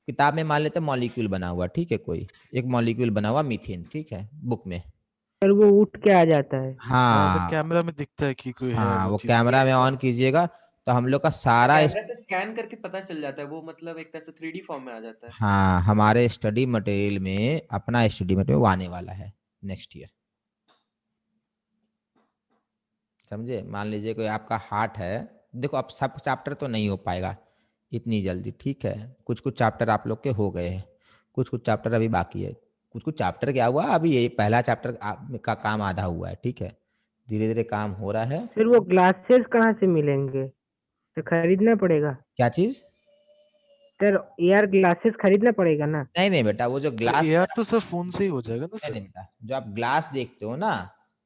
किताब में मान लेते मॉलिक्यूल बना हुआ, ठीक है, कोई एक मॉलिक्यूल बना हुआ मीथेन, ठीक है, बुक में। सर वो उठ के आ जाता है। हाँ सर, हाँ कैमरा में दिखता है कि कोई है हाँ, वो वो चीज। कैमरा में यस ऑन सर, कीजिएगा तो हम लोग का वो सारा कैमरा से स्कैन करके पता चल जाता है, वो मतलब एक तरह से 3D फॉर्म में आ जाता है। हाँ, हमारे स्टडी मटेरियल में, अपना स्टडी मटेरियल वो आने वाला है नेक्स्ट ईयर, समझे। मान लीजिए कोई आपका हार्ट है, देखो अब सब चैप्टर तो नहीं हो पाएगा इतनी जल्दी, ठीक है, कुछ कुछ चैप्टर आप लोग के हो गए हैं, कुछ कुछ चैप्टर अभी बाकी है। कुछ कुछ चैप्टर क्या हुआ, अभी ये पहला चैप्टर का काम आधा हुआ है, ठीक है, धीरे धीरे काम हो रहा है। सर वो ग्लासेस कहाँ से मिलेंगे? तो खरीदना पड़ेगा? क्या चीज़? सर एआर ग्लासेस खरीदना पड़ेगा ना? नहीं नहीं बेटा, वो जो सर ग्लास, AR तो सर फोन से ही हो जाएगा ना नहीं सर। नहीं बेटा, जो आप ग्लास देखते हो ना,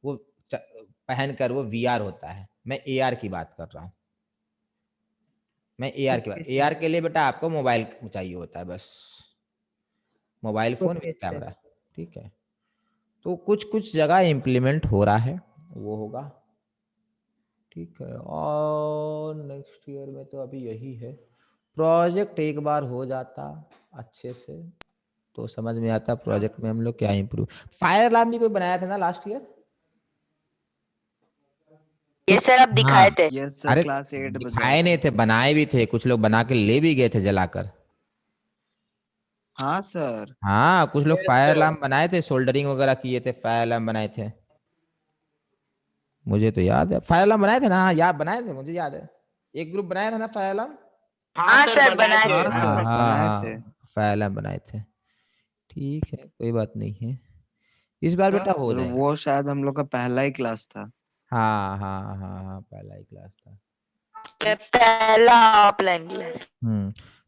वो पहन कर वो वीआर होता है, मैं एआर की बात कर रहा हूँ। मैं एआर की ओके बात, सर। एआर के लिए बेटा आपको मोबाइल चाहिए होता है बस, mobile phone okay with sir. Camera, ठीक है। तो कुछ कुछ जगह इम्प्लीमेंट हो रहा है, वो होगा, ठीक है। और नेक्स्ट ईयर में तो अभी यही है, प्रोजेक्ट एक बार हो जाता अच्छे से तो समझ में आता प्रोजेक्ट में हम लोग क्या इम्प्रूव। फायर अलार्म भी कोई बनाया था ना लास्ट ईयर? तो ये सर आप दिखाए हाँ थे। यस सर, अरे क्लास 8 बजाया दिखाए नहीं था। थे, बनाए भी थे, कुछ लोग बना के ले भी गए थे जलाकर। हाँ सर। हाँ कुछ लोग Yes, फायर sir. अलार्म बनाए थे, सोल्डरिंग वगैरह किए थे, फायर अलार्म बनाए थे। मुझे तो याद है फायर अलार्म बनाए थे ना, हाँ याद बनाए थे, मुझे याद है। एक ग्रुप बनाया था ना फायर अलार्म। हाँ सर बनाए हाँ थे। हाँ सर हाँ बनाए थे। हाँ फायर अलार्म बनाए थे। ठीक है कोई बात नहीं है, इस बार बेटा हो सर जाएगा। वो शायद हम लोग का पहला ही क्लास था। हाँ हाँ हाँ हाँ पहला ही क्लास था। पहला ऑफलाइन क्लास।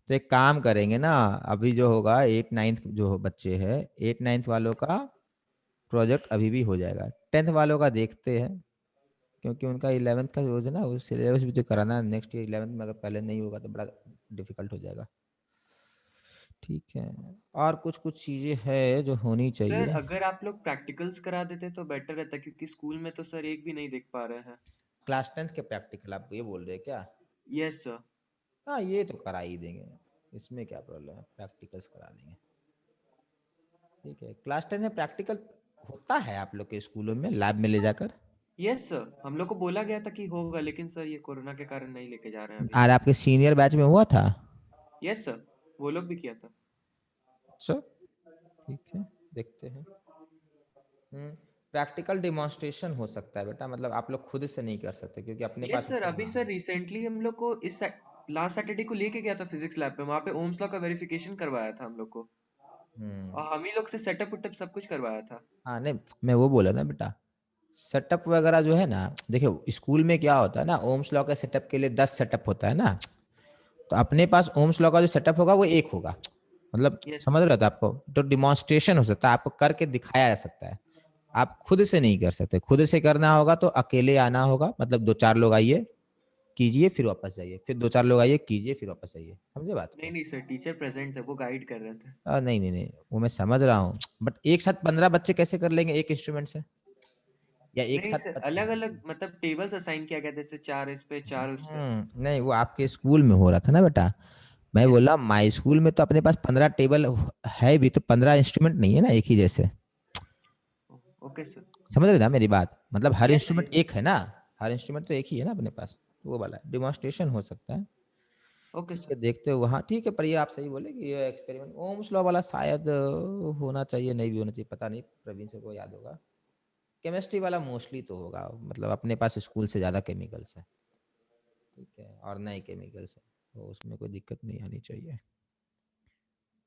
तो एक काम करेंगे ना, अभी जो होगा 8 9 जो बच्चे हैं, 8 9 वालों का प्रोजेक्ट अभी भी हो जाएगा। 10th वालों का देखते हैं, क्योंकि उनका 11th का जो है ना वो सिलेबस भी तो कराना है नेक्स्ट ईयर 11th में, अगर पहले नहीं होगा तो बड़ा डिफिकल्ट हो जाएगा। ठीक है, और कुछ कुछ चीजें है जो होनी सर चाहिए। अगर आप लोग प्रैक्टिकल्स करा देते तो बेटर रहता, क्योंकि स्कूल में तो सर एक भी नहीं देख पा रहे हैं। क्लास 10th के प्रैक्टिकल आप ये बोल रहे हैं क्या? Yes sir. हाँ ये तो करा ही देंगे, इसमें क्या प्रॉब्लम है, प्रैक्टिकल्स करा देंगे। ठीक है, क्लास 10 में प्रैक्टिकल होता है आप लोग के स्कूलों में लैब में ले जाकर? यस सर, हम लोग को बोला गया था कि होगा, लेकिन सर ये कोरोना के कारण नहीं लेके जा रहे हैं अभी। और आपके सीनियर बैच में हुआ था? यस सर, वो लोग भी किया था। अच्छा ठीक है, देखते हैं। प्रैक्टिकल डिमॉन्स्ट्रेशन हो सकता है बेटा, मतलब आप लोग खुद से नहीं कर सकते क्योंकि अपने यस पास सर, अभी सर रिसेंटली हम लोग को इस लास्ट सैटरडे को लेके गया था फिजिक्स लैब पे, वहाँ पे ओम्स लॉ का वेरिफिकेशन करवाया था हम लोग को, और हम ही लोग से सेटअप उटअप सब कुछ करवाया था। हाँ नहीं मैं वो बोला ना बेटा, सेटअप वगैरह जो है ना, देखिए स्कूल में क्या होता है ना, ओम्स लॉ के सेटअप के लिए 10 सेटअप होता है ना, तो अपने पास ओम्स लॉ का जो सेटअप होगा वो एक होगा, मतलब यस समझ रहे हो आपको, तो डिमॉन्स्ट्रेशन हो सकता है, आपको करके दिखाया जा सकता है, आप खुद से नहीं कर सकते। खुद से करना होगा तो अकेले आना होगा, मतलब 2 4 लोग आइए कीजिए फिर वापस जाइए, फिर 2 4 लोग आइए कीजिए फिर वापस जाइए, समझे बात नहीं को? नहीं सर, टीचर प्रेजेंट थे, वो गाइड कर रहे थे। नहीं नहीं नहीं वो मैं समझ रहा हूँ, बट एक साथ 15 बच्चे कैसे कर लेंगे एक इंस्ट्रूमेंट से, या एक नहीं साथ सर, अलग अलग मतलब टेबल्स असाइन किया गया, जैसे 4 इस पे 4 उस पे। नहीं वो आपके स्कूल में हो रहा था ना बेटा, मैं यस बोला माई स्कूल में तो अपने पास 15 टेबल है भी, तो 15 इंस्ट्रूमेंट नहीं है ना एक ही जैसे, ओके सर। समझ रहे ना मेरी बात, मतलब हर यस सर इंस्ट्रूमेंट यस। एक है ना, हर इंस्ट्रूमेंट तो एक ही है ना अपने पास, वो वाला डिमॉन्स्ट्रेशन हो सकता है। ओके ठीक सर। है देखते हो वहाँ, ठीक है, पर ये आप सही बोले कि ये एक्सपेरिमेंट ओम्स लॉ वाला शायद होना चाहिए, नहीं भी होना चाहिए, पता नहीं, प्रवीण से को याद होगा। केमिस्ट्री वाला मोस्टली तो होगा, मतलब अपने पास स्कूल से ज़्यादा केमिकल्स है, ठीक है, और नए केमिकल्स है, तो उसमें कोई दिक्कत नहीं आनी चाहिए।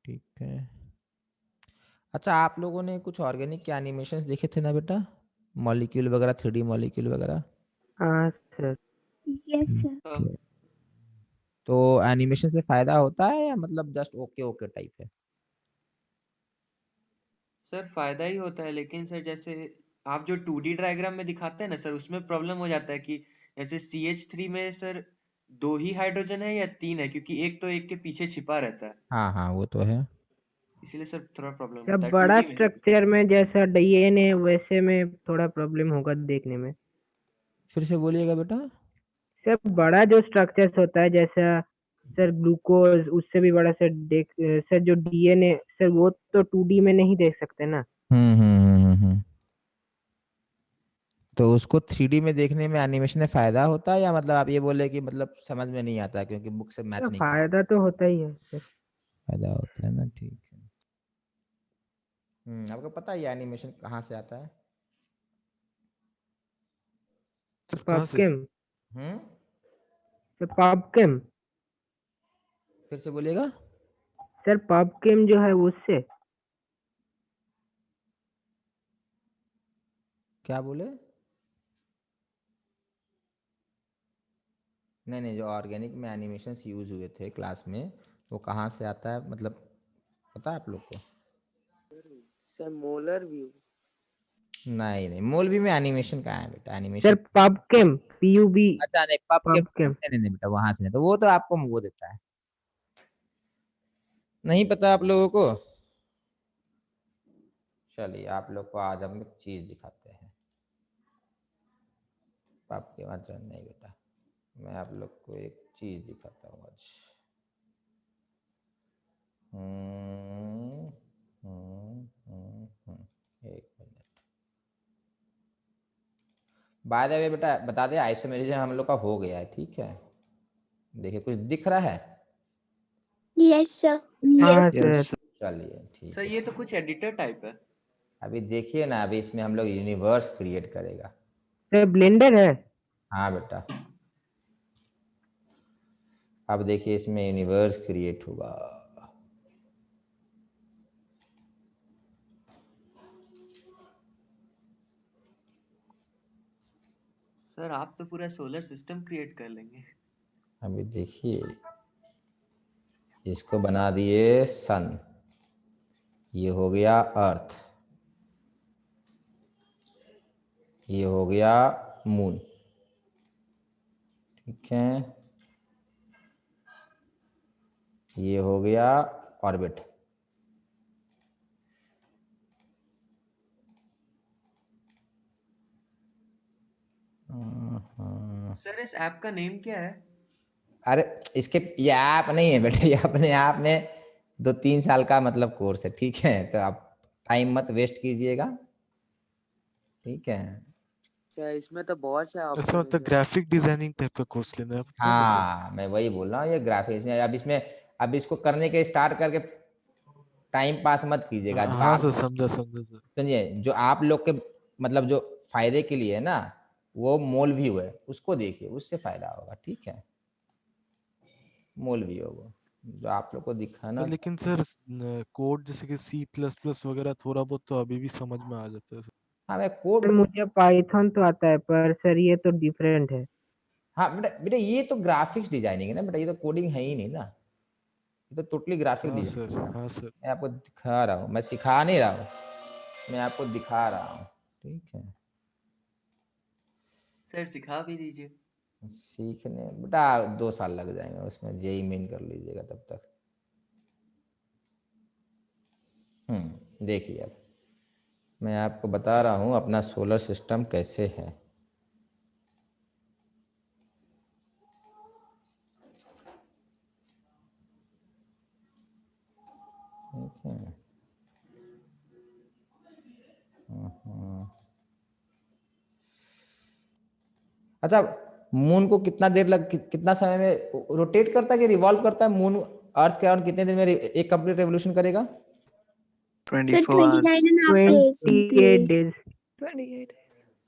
ठीक है, अच्छा आप लोगों ने कुछ ऑर्गेनिक के एनिमेशंस देखे थे ना बेटा, मॉलिक्यूल वगैरह, 3D मॉलिक्यूल वगैरह? हाँ सर। Yes sir. Okay. तो एनिमेशन से फायदा होता है या मतलब जस्ट ओके ओके टाइप है? सर फायदा ही होता है, लेकिन सर जैसे आप जो 2D डायग्राम में दिखाते हैं ना सर, उसमें प्रॉब्लम हो जाता है कि जैसे CH3 में सर 2 ही हाइड्रोजन है या 3 है, क्योंकि एक तो एक के पीछे छिपा रहता है, हाँ हाँ वो तो है। इसीलिए सर थोड़ा प्रॉब्लम जब होता है बड़ा 2D में। स्ट्रक्चर में जैसा डीएनए वैसे में थोड़ा प्रॉब्लम होगा देखने में। फिर से बोलिएगा बेटा। सर बड़ा जो स्ट्रक्चर्स होता है जैसा सर ग्लूकोज, उससे भी बड़ा सर देख सर जो डीएनए सर वो तो 2D में नहीं देख सकते ना। तो उसको 3D में देखने में एनिमेशन में फायदा होता है, या मतलब आप ये बोले कि मतलब समझ में नहीं आता क्योंकि बुक से मैच सर नहीं कर फायदा तो होता ही है सर। फायदा होता है ना, ठीक है। आपको पता है ये एनिमेशन कहाँ से आता है? सर कहाँ से? पबकेम। हम्म सर पबकेम। फिर से बोलिएगा। सर पबकेम जो है उससे। क्या बोले? नहीं नहीं, जो ऑर्गेनिक में एनिमेशंस यूज हुए थे क्लास में, वो कहाँ से आता है, मतलब पता है आप लोग को? Sir molar view. नहीं नहीं, मौलवी में एनिमेशन कहाँ है बेटा, सर एनिमेशन। PubChem PUB। अच्छा नहीं, पब के पबकेम। नहीं नहीं नहीं बेटा, वहां से नहीं, तो वो तो आपको वो देता है, नहीं पता आप लोगों को? चलिए आप लोग को आज हम एक चीज दिखाते हैं, पब के वहाँ नहीं बेटा, मैं आप लोग को एक चीज दिखाता हूँ आज। एक मिनट, बाय द वे बेटा बता दे, आइसोमेरिज्म हम लोग का हो गया है, ठीक है। देखिए कुछ दिख रहा है? Yes sir. हाँ यस सर। चलिए ठीक सर है। ये तो कुछ एडिटर टाइप है। अभी देखिए ना, अभी इसमें हम लोग यूनिवर्स क्रिएट करेगा। सर ब्लेंडर है? हाँ बेटा, अब देखिए इसमें यूनिवर्स क्रिएट होगा। सर आप तो पूरा सोलर सिस्टम क्रिएट कर लेंगे। अभी देखिए, इसको बना दिए सन, ये हो गया अर्थ, ये हो गया मून, ठीक है, ये हो गया ऑर्बिट। सर इस ऐप का नेम क्या है? अरे इसके, ये ऐप नहीं है बेटा, ये अपने आप में 2-3 साल का मतलब कोर्स है, ठीक है। तो आप टाइम मत वेस्ट कीजिएगा, ठीक है। क्या इसमें तो बहुत से ऐसा ऑप्शन मतलब है। ग्राफिक डिजाइनिंग टाइप का कोर्स लेना है आपको, क्या सर? हाँ मैं वही बोल रहा हूँ, ये ग्राफिक्स में अब इसमें, अब इसको करने के स्टार्ट करके टाइम पास मत कीजिएगा। जो हाँ आप सर, समझा समझा सर। सुनिए, जो आप लोग के मतलब जो फायदे के लिए है ना, वो मोल व्यू है, उसको देखिए, उससे फायदा होगा, ठीक है। मोल व्यू होगा जो आप लोग को दिखाना। लेकिन सर कोड जैसे कि सी प्लस प्लस वगैरह थोड़ा बहुत तो अभी भी समझ में आ जाता है सर। हाँ मैं कोड, सर मुझे पाइथन तो आता है, पर सर ये तो डिफरेंट है। हाँ बेटा बेटा ये तो ग्राफिक्स डिजाइनिंग है ना बेटा, ये तो कोडिंग है ही नहीं ना, ये तो टोटली ग्राफिक हाँ डिजाइनिंग सर, है। हाँ सर। मैं आपको दिखा रहा हूँ, मैं सिखा नहीं रहा हूँ, मैं आपको दिखा रहा हूँ, ठीक है। सर सिखा भी दीजिए। सीखने बेटा 2 साल लग जाएंगे उसमें, जेई मेन कर लीजिएगा तब तक। देखिए अब मैं आपको बता रहा हूँ अपना सोलर सिस्टम कैसे है। ठीक है। अच्छा, मून को कितना देर कितना समय में रोटेट करता है कि रिवॉल्व करता है मून अर्थ के अराउंड? कितने दिन में एक कंप्लीट रेवोल्यूशन करेगा? Sir 24 hours 29.5 days 28 days.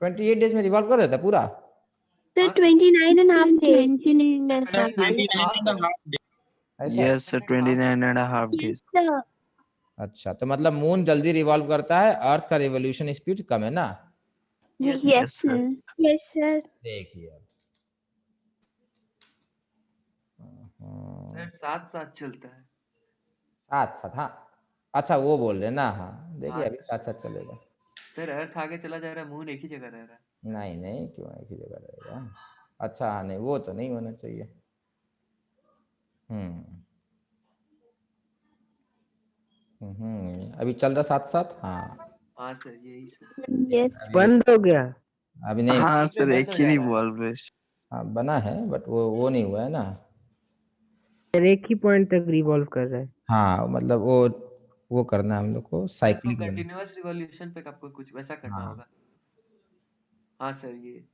28 days में रिवॉल्व कर देता है पूरा? सर हाँ सर 29.5 days। 29.5 ऐसा? Yes sir 29.5 yes days sir. अच्छा, तो मतलब मून जल्दी रिवॉल्व करता है, अर्थ का रिवोल्यूशन स्पीड कम है ना? Yes yes yes sir sir. Yes sir. देखिए सर साथ साथ चलता है। साथ साथ, हाँ अच्छा वो बोल रहे हैं ना, हाँ देखिए हाँ अभी सर। साथ साथ चलेगा। सर अर्थ आगे चला जा रहा है, मून एक ही जगह रह रहा है। नहीं नहीं, क्यों एक ही जगह रहेगा? अच्छा हाँ, नहीं वो तो नहीं होना चाहिए। अभी चल रहा साथ साथ, हाँ। हाँ सर यही सर। यस। अभी बंद हो गया? अभी नहीं, हाँ बीच में सर बंद एक हो ही जा रहा है। रिवॉल्व है हाँ बना है बट वो नहीं हुआ है ना। सर एक ही पॉइंट तक रिवॉल्व कर रहा है। हाँ मतलब वो करना है हम लोग को, सर उसको साइक्लिक वाला। कंटिन्यूअस रिवॉल्यूशन पे आपको कुछ वैसा करना हाँ होगा। हाँ सर ये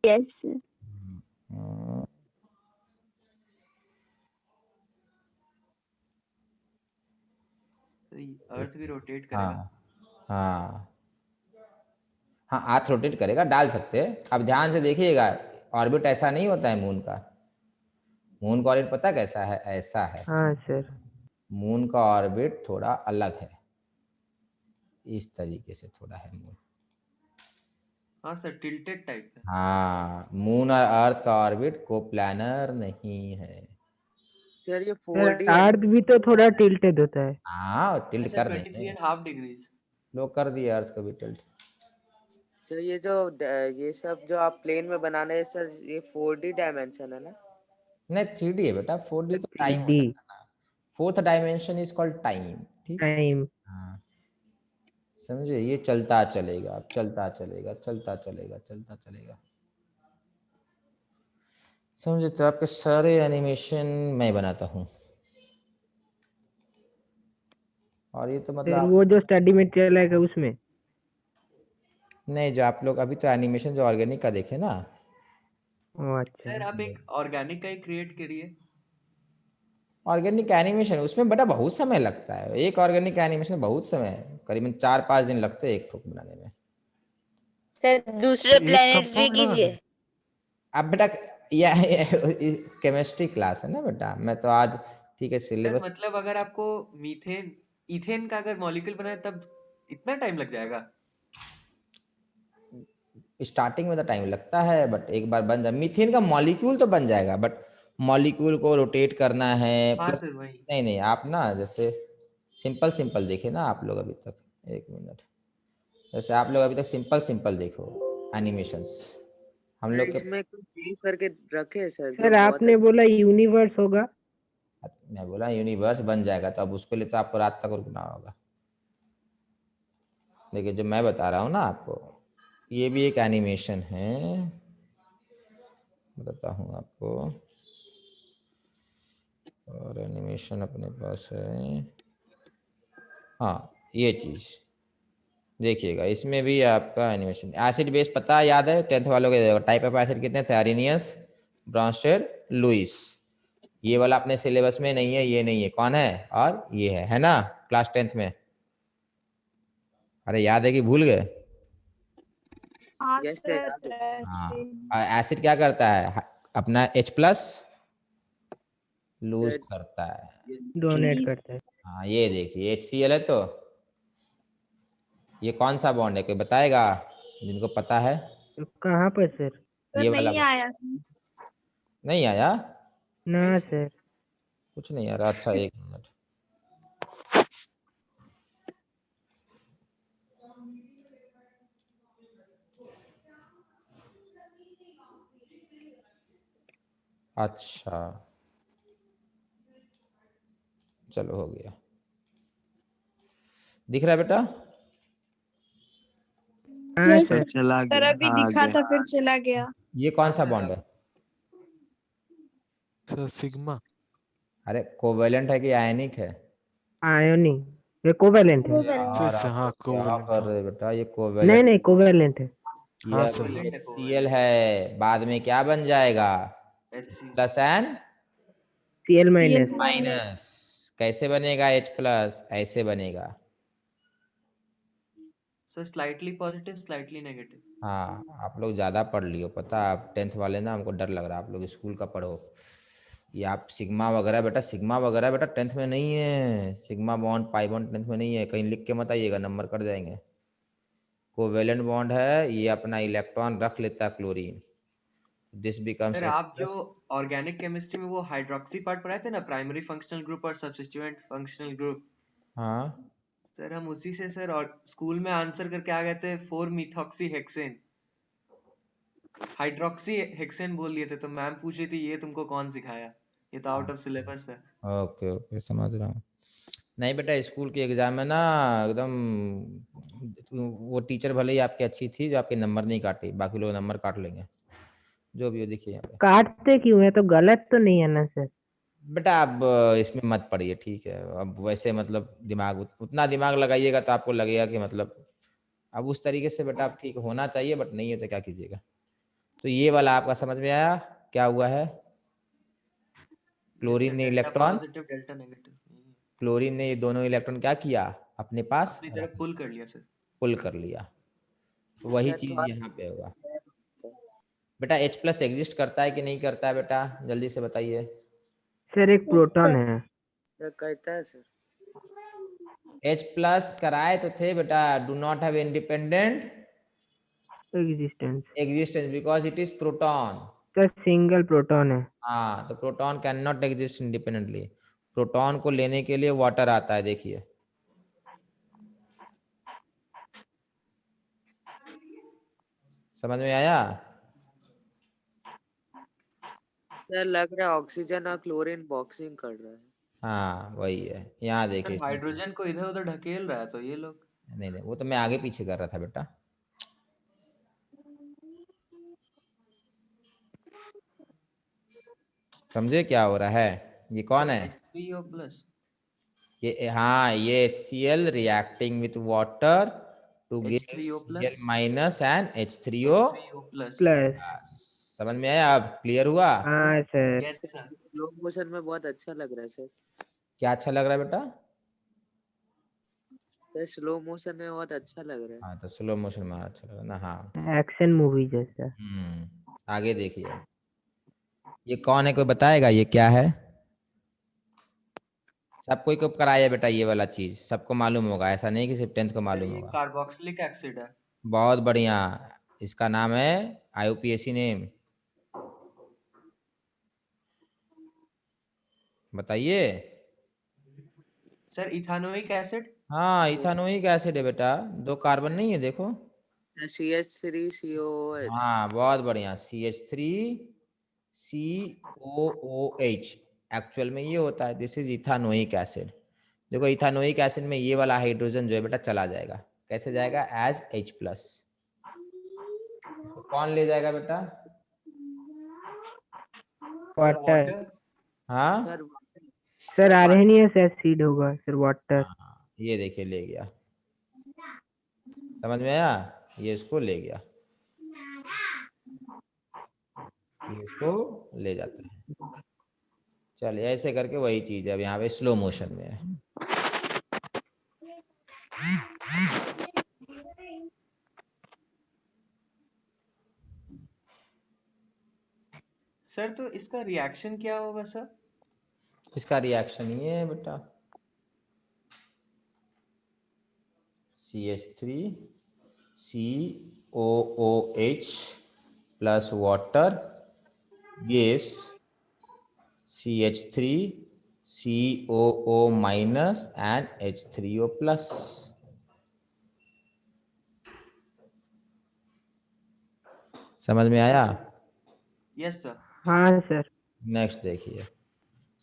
यस सर। हाँ, सर अर्थ भी रोटेट करेगा। हाँ हाँ हाँ, हाथ रोटेट करेगा, डाल सकते हैं। अब ध्यान से देखिएगा, ऑर्बिट ऐसा नहीं होता है मून का। मून का ऑर्बिट पता कैसा है? ऐसा है। हाँ सर। मून का ऑर्बिट थोड़ा अलग है, इस तरीके से थोड़ा है मून। हाँ सर टिल्टेड टाइप है। हाँ, मून और अर्थ का ऑर्बिट को प्लानर नहीं है। सर ये सर 4D है ना? अर्थ भी तो थोड़ा टिल्टेड होता है। हाँ टिल्ट सर कर 23.5 देंगे, डिग्रीज। लोग कर दिए अर्थ को भी टिल्ट। सर ये जो ये सब जो आप प्लेन में बनाने हैं सर, ये 4D डायमेंशन है ना? नहीं 3D है बेटा, 4D तो टाइम हो 3D जाता है ना। Fourth dimension is called time, ठीक है। टाइम। हाँ समझे, ये चलता चलेगा, चलता चलेगा, चलता चलेगा, चलता चलेगा, समझे। तो आपके सारे एनिमेशन मैं बनाता हूँ, और ये तो सर मतलब वो जो स्टडी में चलेगा उसमें। नहीं, जो आप लोग अभी तो एनिमेशन जो ऑर्गेनिक का देखे ना, ओ अच्छा। सर आप एक ऑर्गेनिक का ही क्रिएट करिए। ऑर्गेनिक एनिमेशन उसमें बड़ा बहुत समय लगता है। एक ऑर्गेनिक एनिमेशन बहुत समय, करीबन 4-5 दिन लगते हैं एक ठोक बनाने में। सर दूसरे एक प्लैनेट्स भी कंपाउंड और कीजिए। अब बेटा यह केमिस्ट्री क्लास है ना बेटा, मैं तो आज ठीक है सर सिलेबस मतलब अगर आपको मीथेन इथेन का अगर मॉलिक्यूल बनाए तब इतना टाइम लग जाएगा? स्टार्टिंग में तो टाइम लगता है, बट एक बार बन जाए मीथेन का मॉलिक्यूल तो बन जाएगा, बट मॉलिक्यूल को रोटेट करना है हाँ प्लस। सर वही। नहीं नहीं, आप ना जैसे सिंपल सिंपल देखे ना आप लोग अभी तक, एक मिनट, जैसे आप लोग अभी तक सिंपल सिंपल देखो एनिमेशंस हम सर लोग के। इसमें कुछ सेव करके रखे सर जो सर बहुत आपने बोला यूनिवर्स होगा। मैं बोला यूनिवर्स बन जाएगा, तो अब उसके लिए तो आपको रात तक रुकना होगा। देखिए जो मैं बता रहा हूँ ना आपको, ये भी एक एनिमेशन है, बताता हूँ आपको। और एनिमेशन अपने पास है, हाँ ये चीज़ देखिएगा, इसमें भी आपका एनिमेशन एसिड बेस पता है, याद है 10th वालों के। टाइप ऑफ एसिड कितने थे? Arrhenius, Bronsted, Lewis. ये वाला अपने सिलेबस में नहीं है, ये नहीं है, कौन है? और ये है ना क्लास 10th में। अरे याद है कि भूल गए? यस सर याद है। हाँ, एसिड क्या करता है? अपना H+ लूज करता है। डोनेट करता है। हाँ ये देखिए HCl है, तो ये कौन सा बॉन्ड है, कोई बताएगा जिनको पता है? तो कहाँ पर सर? ये वाला आया नहीं आया? ना सर। कुछ नहीं आ रहा? अच्छा एक मिनट, अच्छा चलो हो गया, दिख रहा है बेटा? हाँ सर सर। चला सर गया, अभी हाँ आ दिखा गया। था फिर चला गया। ये कौन सा बॉन्ड है? Sir sigma. अरे कोवेलेंट है कि आयनिक है? आयोनिक, ये कोवेलेंट है। यार आप हाँ लोग क्या कोवेलेंट कर हाँ। रहे हो बेटा, ये नहीं कोवेलेंट, नहीं कोवेलेंट है। ये हाँ अभी सर। HCl है, बाद में क्या बन जाएगा? HC plus and Cl minus. Minus. कैसे बनेगा H+? ऐसे बनेगा। Sir slightly positive slightly negative. हाँ आप लोग ज़्यादा पढ़ लियो, पता है आप 10th वाले ना, हमको डर लग रहा है आप लोग स्कूल का पढ़ो। ये आप सिग्मा वगैरह बेटा, सिग्मा वगैरह बेटा 10th में नहीं है, sigma bond pi bond 10th में नहीं है, कहीं लिख के मत आइएगा, नंबर कट जाएंगे। कोवेलेंट बॉन्ड है, ये अपना इलेक्ट्रॉन रख लेता है क्लोरीन, दिस बिकम्स सर आप जो H+। ऑर्गेनिक केमिस्ट्री में वो हाइड्रोक्सी पार्ट पढ़ाए थे ना, प्राइमरी फंक्शनल ग्रुप और सब्स्टिट्यूएंट फंक्शनल ग्रुप, हाँ सर हम उसी से सर और स्कूल में आंसर करके आ गए थे 4 मिथॉक्सी हेक्सेन, हाइड्रोक्सी हेक्सेन बोल लिए थे, तो मैम पूछ रही थी ये तुमको कौन सिखाया, ये तो आउट ऑफ सिलेबस है। ओके ओके समझ रहा हूँ। नहीं बेटा स्कूल के एग्जाम में ना एकदम, वो टीचर भले ही आपकी अच्छी थी जो आपके नंबर नहीं काटी, बाकी लोग नंबर काट लेंगे, जो भी हो। देखिए यहाँ पे काटते क्यों है? तो गलत तो नहीं है ना सर? बेटा अब इसमें मत पढ़िए, ठीक है? अब वैसे मतलब दिमाग उतना दिमाग लगाइएगा तो आपको लगेगा कि मतलब अब उस तरीके से बेटा आप ठीक होना चाहिए, बट नहीं है तो क्या कीजिएगा। तो ये वाला आपका समझ में आया क्या हुआ है? क्लोरीन ने delta electron, positive delta negative chlorine ने ये दोनों इलेक्ट्रॉन क्या किया? अपने पास अपनी तरफ पुल कर लिया सर। पुल कर लिया। तो वही सर चीज थोड़ा यहाँ पे होगा बेटा। H+ एग्जिस्ट करता है कि नहीं करता है बेटा, जल्दी से बताइए। सर एक प्रोटॉन है। सर कहता है सर H+ कराए तो थे बेटा, do not have independent existence. Existence because it is proton. Sir single proton है। हाँ तो proton can not exist independently. Proton को लेने के लिए वाटर आता है, देखिए समझ में आया? सर लग रहा है ऑक्सीजन और क्लोरीन बॉक्सिंग कर रहा है। हाँ वही है, यहाँ देखिए इसमें। हाइड्रोजन को इधर उधर ढकेल रहा है तो ये लोग। नहीं नहीं, वो तो मैं आगे पीछे कर रहा था बेटा। समझे क्या हो रहा है? ये कौन है? H3O+। ये हाँ, ये HCl reacting with water to give H3O Cl plus minus and H3O H3O plus plus. समझ में आया? अब क्लियर हुआ? हाँ sir. Yes sir slow motion में बहुत अच्छा लग रहा है सर। क्या अच्छा लग रहा है बेटा? सर स्लो मोशन में बहुत अच्छा लग रहा है। हाँ तो स्लो मोशन में अच्छा लग रहा है ना? हाँ एक्शन मूवी जैसा। आगे देखिए, ये कौन है, कोई बताएगा ये क्या है? सबको को कराया बेटा ये वाला चीज, सबको मालूम होगा, ऐसा नहीं कि सिर्फ 10th को सर मालूम ये होगा। कार्बोक्सिलिक एसिड है। बहुत बढ़िया, इसका नाम है IUPAC नेम, बताइए। Sir ethanoic acid. हाँ इथानोइक एसिड है बेटा, 2 कार्बन नहीं है देखो। CH3COOH। हाँ बहुत बढ़िया, CH3COOH एक्चुअल में ये होता है, दिस इज इथानोइक एसिड। देखो इथानोइक एसिड में ये वाला हाइड्रोजन जो है बेटा चला जाएगा, कैसे जाएगा? As H+। तो कौन ले जाएगा बेटा? वाटर। हाँ सर आर्हेनियस एसिड होगा सर, वाटर। ये देखिए ले गया, समझ में आया? ये इसको ले गया, ये इसको ले जाता है। चलिए ऐसे करके वही चीज है, अब यहाँ पे स्लो मोशन में है। सर तो इसका रिएक्शन क्या होगा सर? इसका रिएक्शन ये है बेटा, CH3COOH plus water gives CH3COO minus and H3O plus। समझ में आया? Yes sir. हाँ सर। नेक्स्ट देखिए,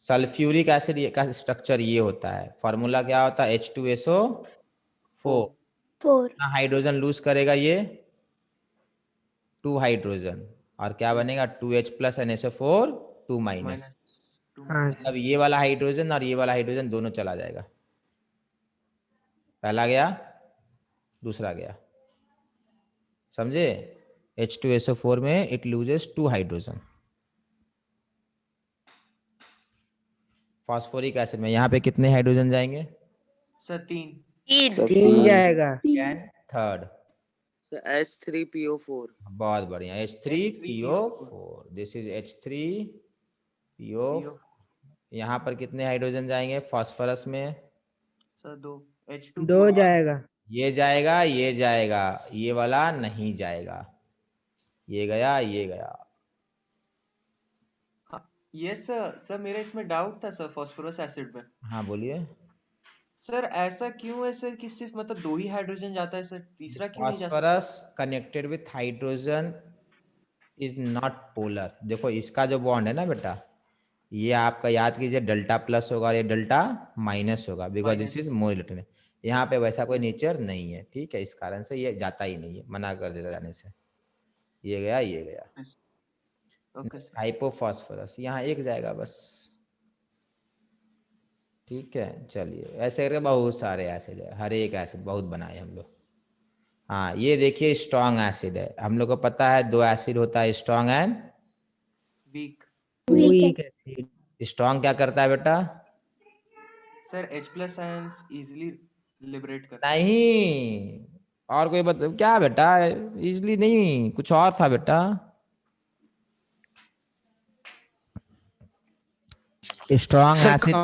सल्फ्यूरिक एसिड का स्ट्रक्चर ये होता है, फॉर्मूला क्या होता है? H2SO4। ना हाइड्रोजन लूज करेगा ये 2 हाइड्रोजन, और क्या बनेगा? 2H plus NSO4 2 minus. मतलब ये वाला हाइड्रोजन और ये वाला हाइड्रोजन दोनों चला जाएगा, पहला गया दूसरा गया, समझे? H2SO4 में it loses 2 hydrogen. Phosphoric acid में यहाँ पे कितने हाइड्रोजन जाएंगे? सर 3 तीन जाएगा। And third H3PO4। बहुत बढ़िया, H3PO4, दिस इज H3PO। यहाँ पर कितने हाइड्रोजन जाएंगे फॉस्फोरस में? सर 2 H2 दो जाएगा। ये जाएगा, ये जाएगा, ये वाला नहीं जाएगा, ये गया, ये गया। Yes sir. सर मेरा इसमें डाउट था सर फास्फोरस एसिड में। हाँ बोलिए। सर ऐसा क्यों है सर कि सिर्फ मतलब 2 ही हाइड्रोजन जाता है सर, तीसरा क्यों नहीं जा सकता? Phosphorus connected with hydrogen is not polar. देखो इसका जो बॉन्ड है ना बेटा, ये आपका याद कीजिए डेल्टा प्लस होगा, ये डेल्टा माइनस होगा, because this is more electron. यहाँ पे वैसा कोई नेचर नहीं है, ठीक है, इस कारण से ये जाता ही नहीं है, मना कर देता जाने से। ये गया, ये गया। हाइपोफॉस्फोरस यहाँ एक जाएगा बस, ठीक है। चलिए ऐसे करके बहुत सारे एसिड है, हर एक एसिड बहुत बनाए हम लोग। हाँ ये देखिए स्ट्रॉन्ग एसिड है, हम लोग को पता है 2 एसिड होता है, strong and weak. Weak acid. Strong क्या करता है बेटा? Sir H+ ions easily liberate करता है। नहीं, और कोई बता क्या बेटा? इजली नहीं, कुछ और था बेटा। Strong acid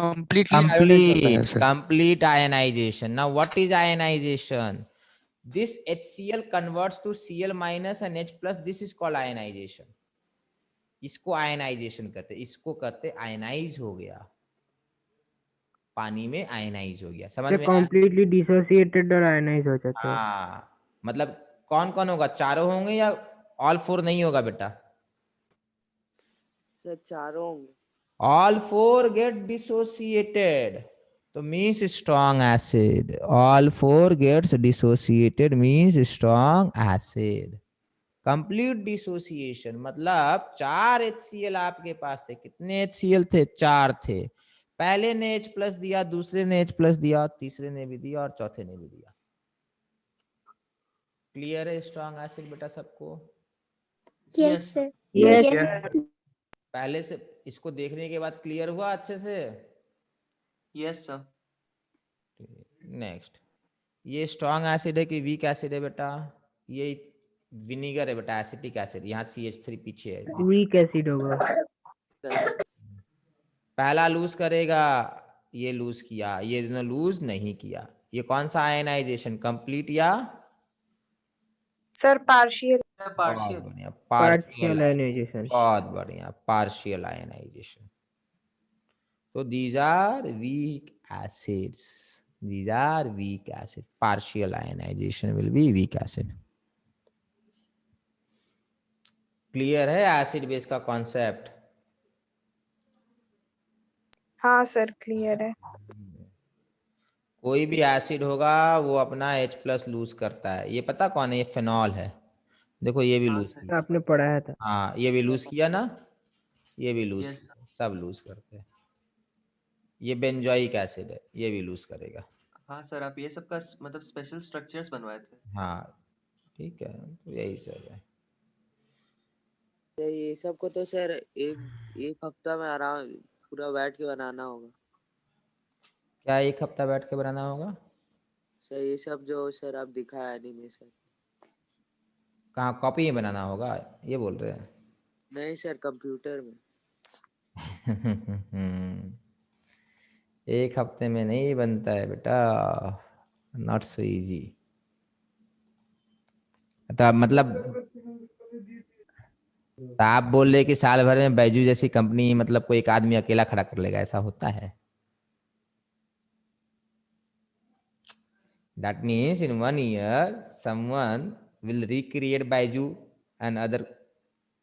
complete ionization. Now what is ionization? This HCl converts to Cl minus and H plus, this is called ionization। इसको आयनाइजेशन करते, इसको करते आयनाइज हो गया, पानी में आयनाइज हो गया, समझ में आया? कंप्लीटली डिसोसिएटेड और आयनाइज हो जाता है। हाँ मतलब कौन कौन होगा? चारों होंगे या ऑल 4 नहीं होगा बेटा? सर चारों होंगे। All 4 get dissociated, तो means strong acid। All 4 gets dissociated means strong acid। Complete dissociation मतलब 4 HCl आपके पास थे, कितने HCl थे? 4 थे। पहले ने H प्लस दिया, दूसरे ने H प्लस दिया, तीसरे ने भी दिया और चौथे ने भी दिया। क्लियर है स्ट्रॉन्ग एसिड बेटा सबको? Yes sir. यस पहले से इसको देखने के बाद क्लियर हुआ अच्छे से? Yes sir. नेक्स्ट, ये स्ट्रॉन्ग एसिड है कि वीक एसिड है बेटा? ये विनीगर है बेटा, एसिटिक एसिड, यहाँ CH3 पीछे है। वीक एसिड होगा। पहला लूज करेगा, ये लूज किया, ये दोनों लूज नहीं किया। ये कौन सा आयनाइजेशन, कंप्लीट या सर पार्शियल। बहुत पार्शियल। बढ़िया, पार्शियल आयनाइजेशन। बहुत बढ़िया, पार्शियल आयनाइजेशन। तो these are weak acids. These are weak acid. Partial ionization will be weak acid. Clear है एसिड बेस का कॉन्सेप्ट? हाँ सर क्लियर है। कोई भी एसिड होगा वो अपना H+ लूज करता है। ये पता कौन है? ये फेनॉल है। देखो ये भी हाँ लूज सर। किया। आपने पढ़ाया था। हाँ ये भी लूज किया ना, ये भी लूज यस किया, सब लूज करते हैं। ये बेंजोइक एसिड है, ये भी लूज करेगा। हाँ सर, आप ये सब का मतलब स्पेशल स्ट्रक्चर्स बनवाए थे। हाँ ठीक है, तो यही सब है। सर ये सब को तो सर एक हफ्ता में आराम पूरा बैठ के बनाना होगा। क्या एक हफ्ता बैठ के बनाना होगा? सर ये सब जो सर आप दिखाया एनिमेशन। कहाँ कॉपी में बनाना होगा, ये बोल रहे हैं? नहीं सर कंप्यूटर में। एक हफ्ते में नहीं बनता है बेटा, नॉट सो इजी। तो मतलब तो आप बोल रहे कि साल भर में बैजू जैसी कंपनी मतलब कोई एक आदमी अकेला खड़ा कर लेगा, ऐसा होता है? That means in 1 year someone will recreate Baiju and other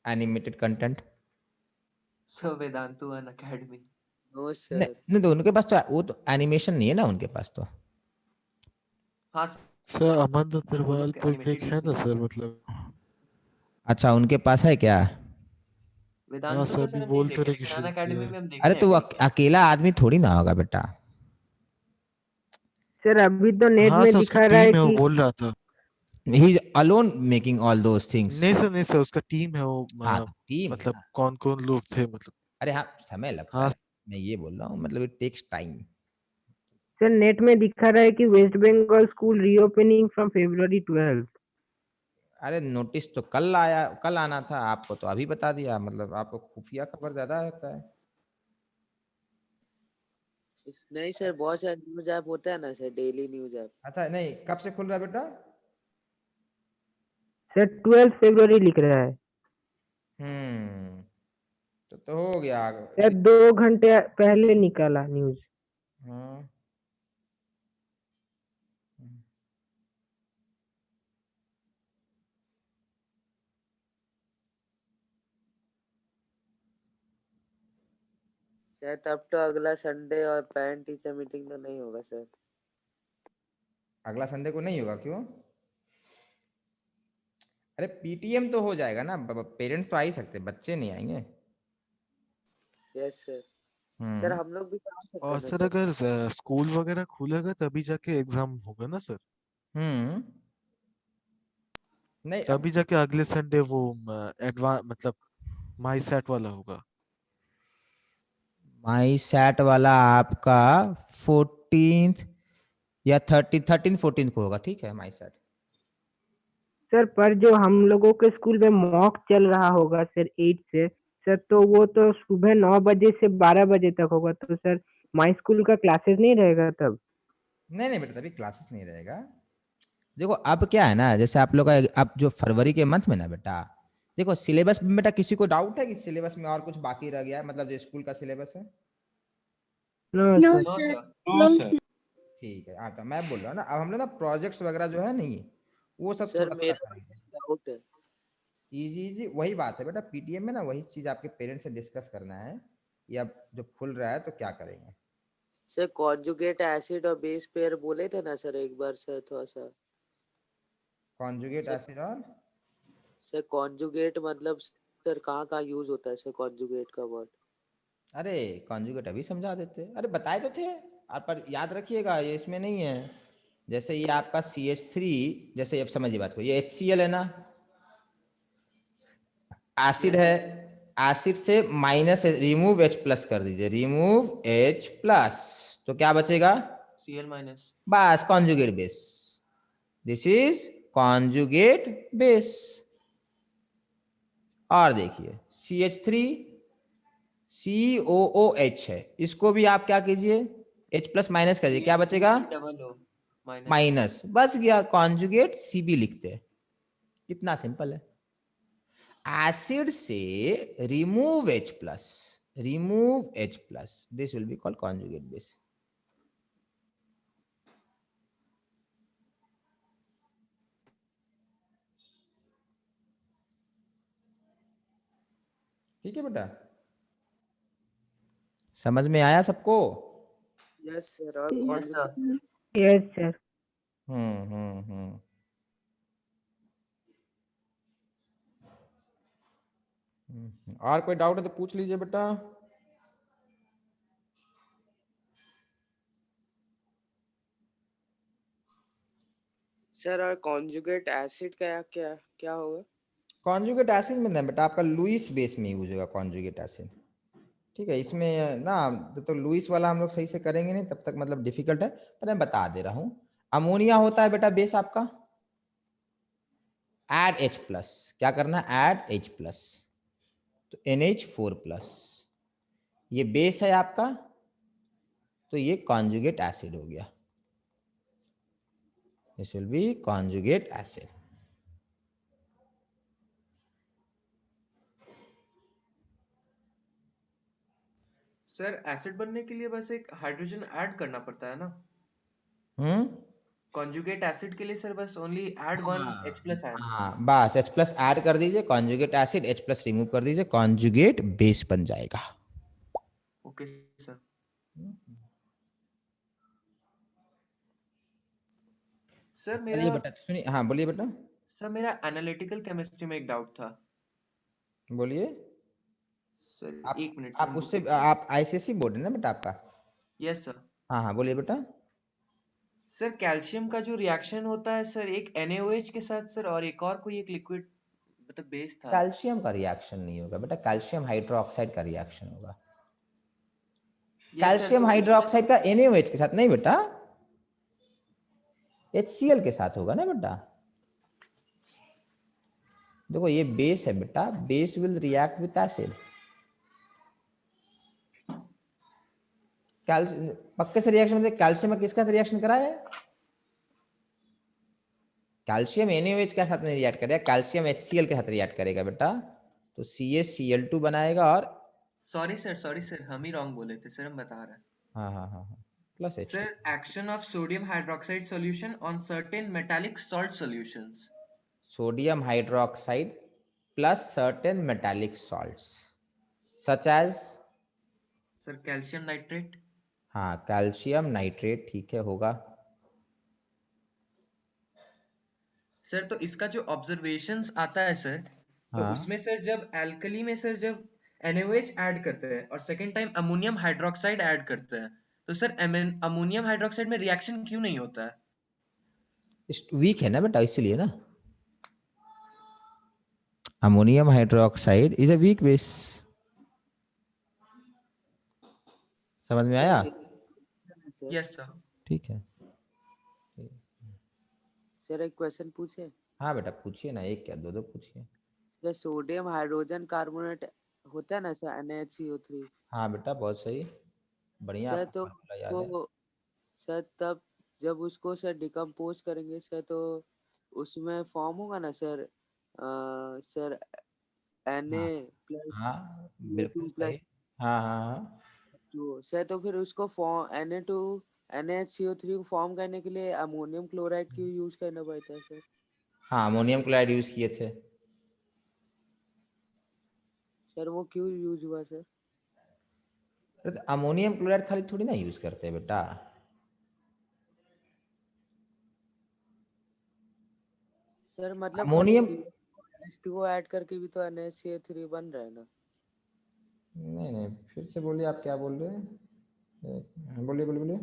animated content. So Vedantu Unacademy. No sir. नहीं तो उनके पास तो वो तो एनिमेशन नहीं है ना उनके पास तो। हाँ सर अमन वो तिरवाल लोग पर एनिमेटेड देख है यूज ना नहीं सर, करते। मतलब अच्छा उनके पास है क्या? हाँ वेदांतु सर का अभी सर हम नहीं बोलते देखे, रहे कि लेकिन अन शुरू किया अकेडमी है। में हम देखे अरे हैं तो वो कई। अकेला आदमी थोड़ी ना होगा बेटा। सर अभी तो नेट हाँ में सर उसका दिखा रहा है टीम है, वो कि बोल रहा था। He is alone making all those things. नहीं सर उसका टीम है वो, हाँ तो टीम है मतलब ना। कौन कौन लोग थे मतलब। अरे हाँ समय लगता हाँ है, मैं ये बोल रहा हूँ, मतलब it takes time. Sir net में दिखा रहा है कि West Bengal school reopening from February 12th। अरे नोटिस तो कल आया, कल आना था, आपको तो अभी बता दिया। मतलब आपको खुफिया खबर ज्यादा रहता है। नहीं सर बहुत सारे न्यूज ऐप होता है ना सर, डेली न्यूज ऐप। अच्छा नहीं, कब से खुल रहा है बेटा? सर 12 फरवरी लिख रहा है। तो हो गया। सर 2 घंटे पहले निकाला न्यूज। हाँ सर तब तो अगला संडे और पेरेंट टीचर मीटिंग तो नहीं होगा सर। अगला संडे को नहीं होगा, क्यों? अरे PTM तो हो जाएगा ना, पेरेंट्स तो आ ही सकते, बच्चे नहीं आएंगे। Yes sir. सर हम्म हम लोग भी तो आ सकते और हैं ना सर सर। अगर स्कूल वगैरह खुलेगा तभी जाके एग्जाम होगा ना सर, नहीं अब तभी जाके अगले संडे वो एडवांस मतलब माई सेट वाला होगा। माई सैट वाला आपका 14th या 13th 14th को होगा, ठीक है माई सैट। सर पर जो हम लोगों के स्कूल में मॉक चल रहा होगा सर 8 से सर, तो वो तो सुबह 9 बजे से 12 बजे तक होगा, तो सर माई स्कूल का क्लासेस नहीं रहेगा तब? नहीं नहीं बेटा, तभी क्लासेस नहीं रहेगा। देखो अब क्या है ना, जैसे आप लोग का अब जो फरवरी के मंथ में ना बेटा, देखो सिलेबस में बेटा किसी को डाउट है कि सिलेबस में और कुछ बाकी रह गया है, मतलब जो स्कूल का सिलेबस है? No no sir. Sir. No sir. ठीक है, हाँ तो मैं बोल रहा हूँ ना, अब हम लोग ना प्रोजेक्ट्स वगैरह जो है नहीं, वो सब सर थोड़ा थोड़ा मेरा करेंगे। डाउट है। इजी इजी वही बात है बेटा, PTM में ना वही चीज आपके पेरेंट्स से डिस्कस करना है, या जो खुल रहा है तो क्या करेंगे। सर कॉन्जुगेट एसिड और बेस पेयर बोले थे ना सर एक बार सर, थोड़ा सा। कॉन्जुगेट सर एसिड और सर कॉन्जुगेट मतलब सर कहाँ कहाँ यूज होता है सर कॉन्जुगेट का वर्ड? अरे कॉन्जुगेट अभी समझा देते, अरे बताए तो थे आप, पर याद रखिएगा ये इसमें नहीं है। जैसे ये आपका CH3, जैसे अब समझिए बात को, ये HCl है ना, एसिड है, एसिड से माइनस रिमूव H प्लस कर दीजिए, रिमूव H प्लस, तो क्या बचेगा? Cl minus. बस conjugate base, this is conjugate base. और देखिए CH3 COOH है, इसको भी आप क्या कीजिए, H प्लस माइनस करिए, क्या बचेगा? Double O minus. माइनस, बस गया, कॉन्जुगेट CB लिखते हैं, कितना सिंपल है। एसिड से remove H plus, remove H plus, this will be called conjugate base. ठीक है बेटा, समझ में आया सबको? Yes sir. और yes sir. Yes sir. Hmm. और कोई डाउट है तो पूछ लीजिए बेटा। सर और कॉन्जुगेट एसिड का क्या क्या होगा? कॉन्जुगेट एसिड में ना बेटा आपका लुईस बेस में यूज होगा कॉन्जुगेट एसिड। ठीक है, इसमें ना तो लुईस वाला हम लोग सही से करेंगे नहीं तब तक, मतलब डिफिकल्ट है, पर मैं बता दे रहा हूँ। अमोनिया होता है बेटा बेस आपका, ऐड H प्लस, क्या करना है, ऐड H प्लस, तो NH4 प्लस, ये बेस है आपका, तो ये कॉन्जुगेट एसिड हो गया, this will B conjugate acid. Sir acid बनने के लिए बस एक हाइड्रोजन ऐड करना पड़ता है ना? कॉन्जुगेट एसिड के लिए सर बस only add one H plus ion. हाँ बस H प्लस ऐड कर दीजिए, conjugate acid, H plus remove कर दीजिए, कॉन्जुगेट बेस बन जाएगा। Okay sir. सर चलिए मेरा बेटा सुनिए, हाँ बोलिए बेटा। सर मेरा एनालिटिकल केमिस्ट्री में एक डाउट था। बोलिए। सर आप एक मिनट सर, आप बुक उससे निकाल। आप ICSE बोर्ड है ना बेटा आपका? Yes sir. हाँ बोलिए बेटा। सर कैल्शियम का जो रिएक्शन होता है सर, एक NaOH के साथ सर, और एक और कोई एक लिक्विड मतलब बेस था। कैल्शियम का रिएक्शन नहीं होगा बेटा, कैल्शियम हाइड्रोक्साइड का रिएक्शन होगा। यस सर, कैल्शियम तो उसमें हाइड्रोक्साइड का NaOH के साथ नहीं बेटा, HCl के साथ होगा ना बेटा। देखो ये बेस है बेटा, base will react with acid. पक्के से रिएक्शन में कैल्शियम किसका रिएक्शन करा है? कैल्शियम NaOH के साथ नहीं रिएक्ट करेगा, कैल्शियम HCl के साथ रिएक्ट करेगा बेटा, तो CaCl2 बनाएगा और सॉरी सर, हम ही रॉन्ग बोले थे सर, हम बता रहे हैं। हाँ plus H2। Sir action of sodium hydroxide solution on certain metallic salt solutions. Sodium hydroxide plus certain metallic salts such as, sir calcium nitrate. हाँ कैल्शियम नाइट्रेट, ठीक है होगा। सर तो इसका जो ऑब्जर्वेशंस आता है सर, तो हाँ उसमें सर जब एल्कली में सर जब NaOH ऐड करते हैं और second time ammonium hydroxide add करते हैं, तो सर अमोनियम हाइड्रोक्साइड में रिएक्शन क्यों नहीं होता है? वीक है ना बेटा, इसीलिए ना, ammonium hydroxide is a weak base. समझ में आया? Sir yes sir. ठीक है। सर एक क्वेश्चन पूछे? हाँ बेटा पूछिए ना, एक क्या दो पूछिए। सर सोडियम हाइड्रोजन कार्बोनेट होता है ना सर, NaCO3। हाँ बेटा बहुत सही, बढ़िया सर आपको तो फॉर्मूला याद है। वो सर तब जब उसको सर डिकम्पोज करेंगे सर, तो उसमें फॉर्म होगा ना सर, सर Na हाँ प्लस हाँ बिल्कुल CO2 सही। प्लस हाँ 2 सर, तो फिर उसको फॉर्म NaCO3 को फॉर्म करने के लिए अमोनियम क्लोराइड क्यों यूज करना पड़ता है सर? हाँ अमोनियम क्लोराइड यूज किए थे। सर वो क्यों यूज हुआ सर? अरे तो अमोनियम क्लोराइड खाली थोड़ी ना यूज करते हैं बेटा, सर मतलब खाली अमोनियम, H2O ऐड करके भी तो NaCO3 बन रहा है ना? नहीं फिर से बोलिए, आप क्या बोल रहे हैं? बोलिए बोलिए बोलिए।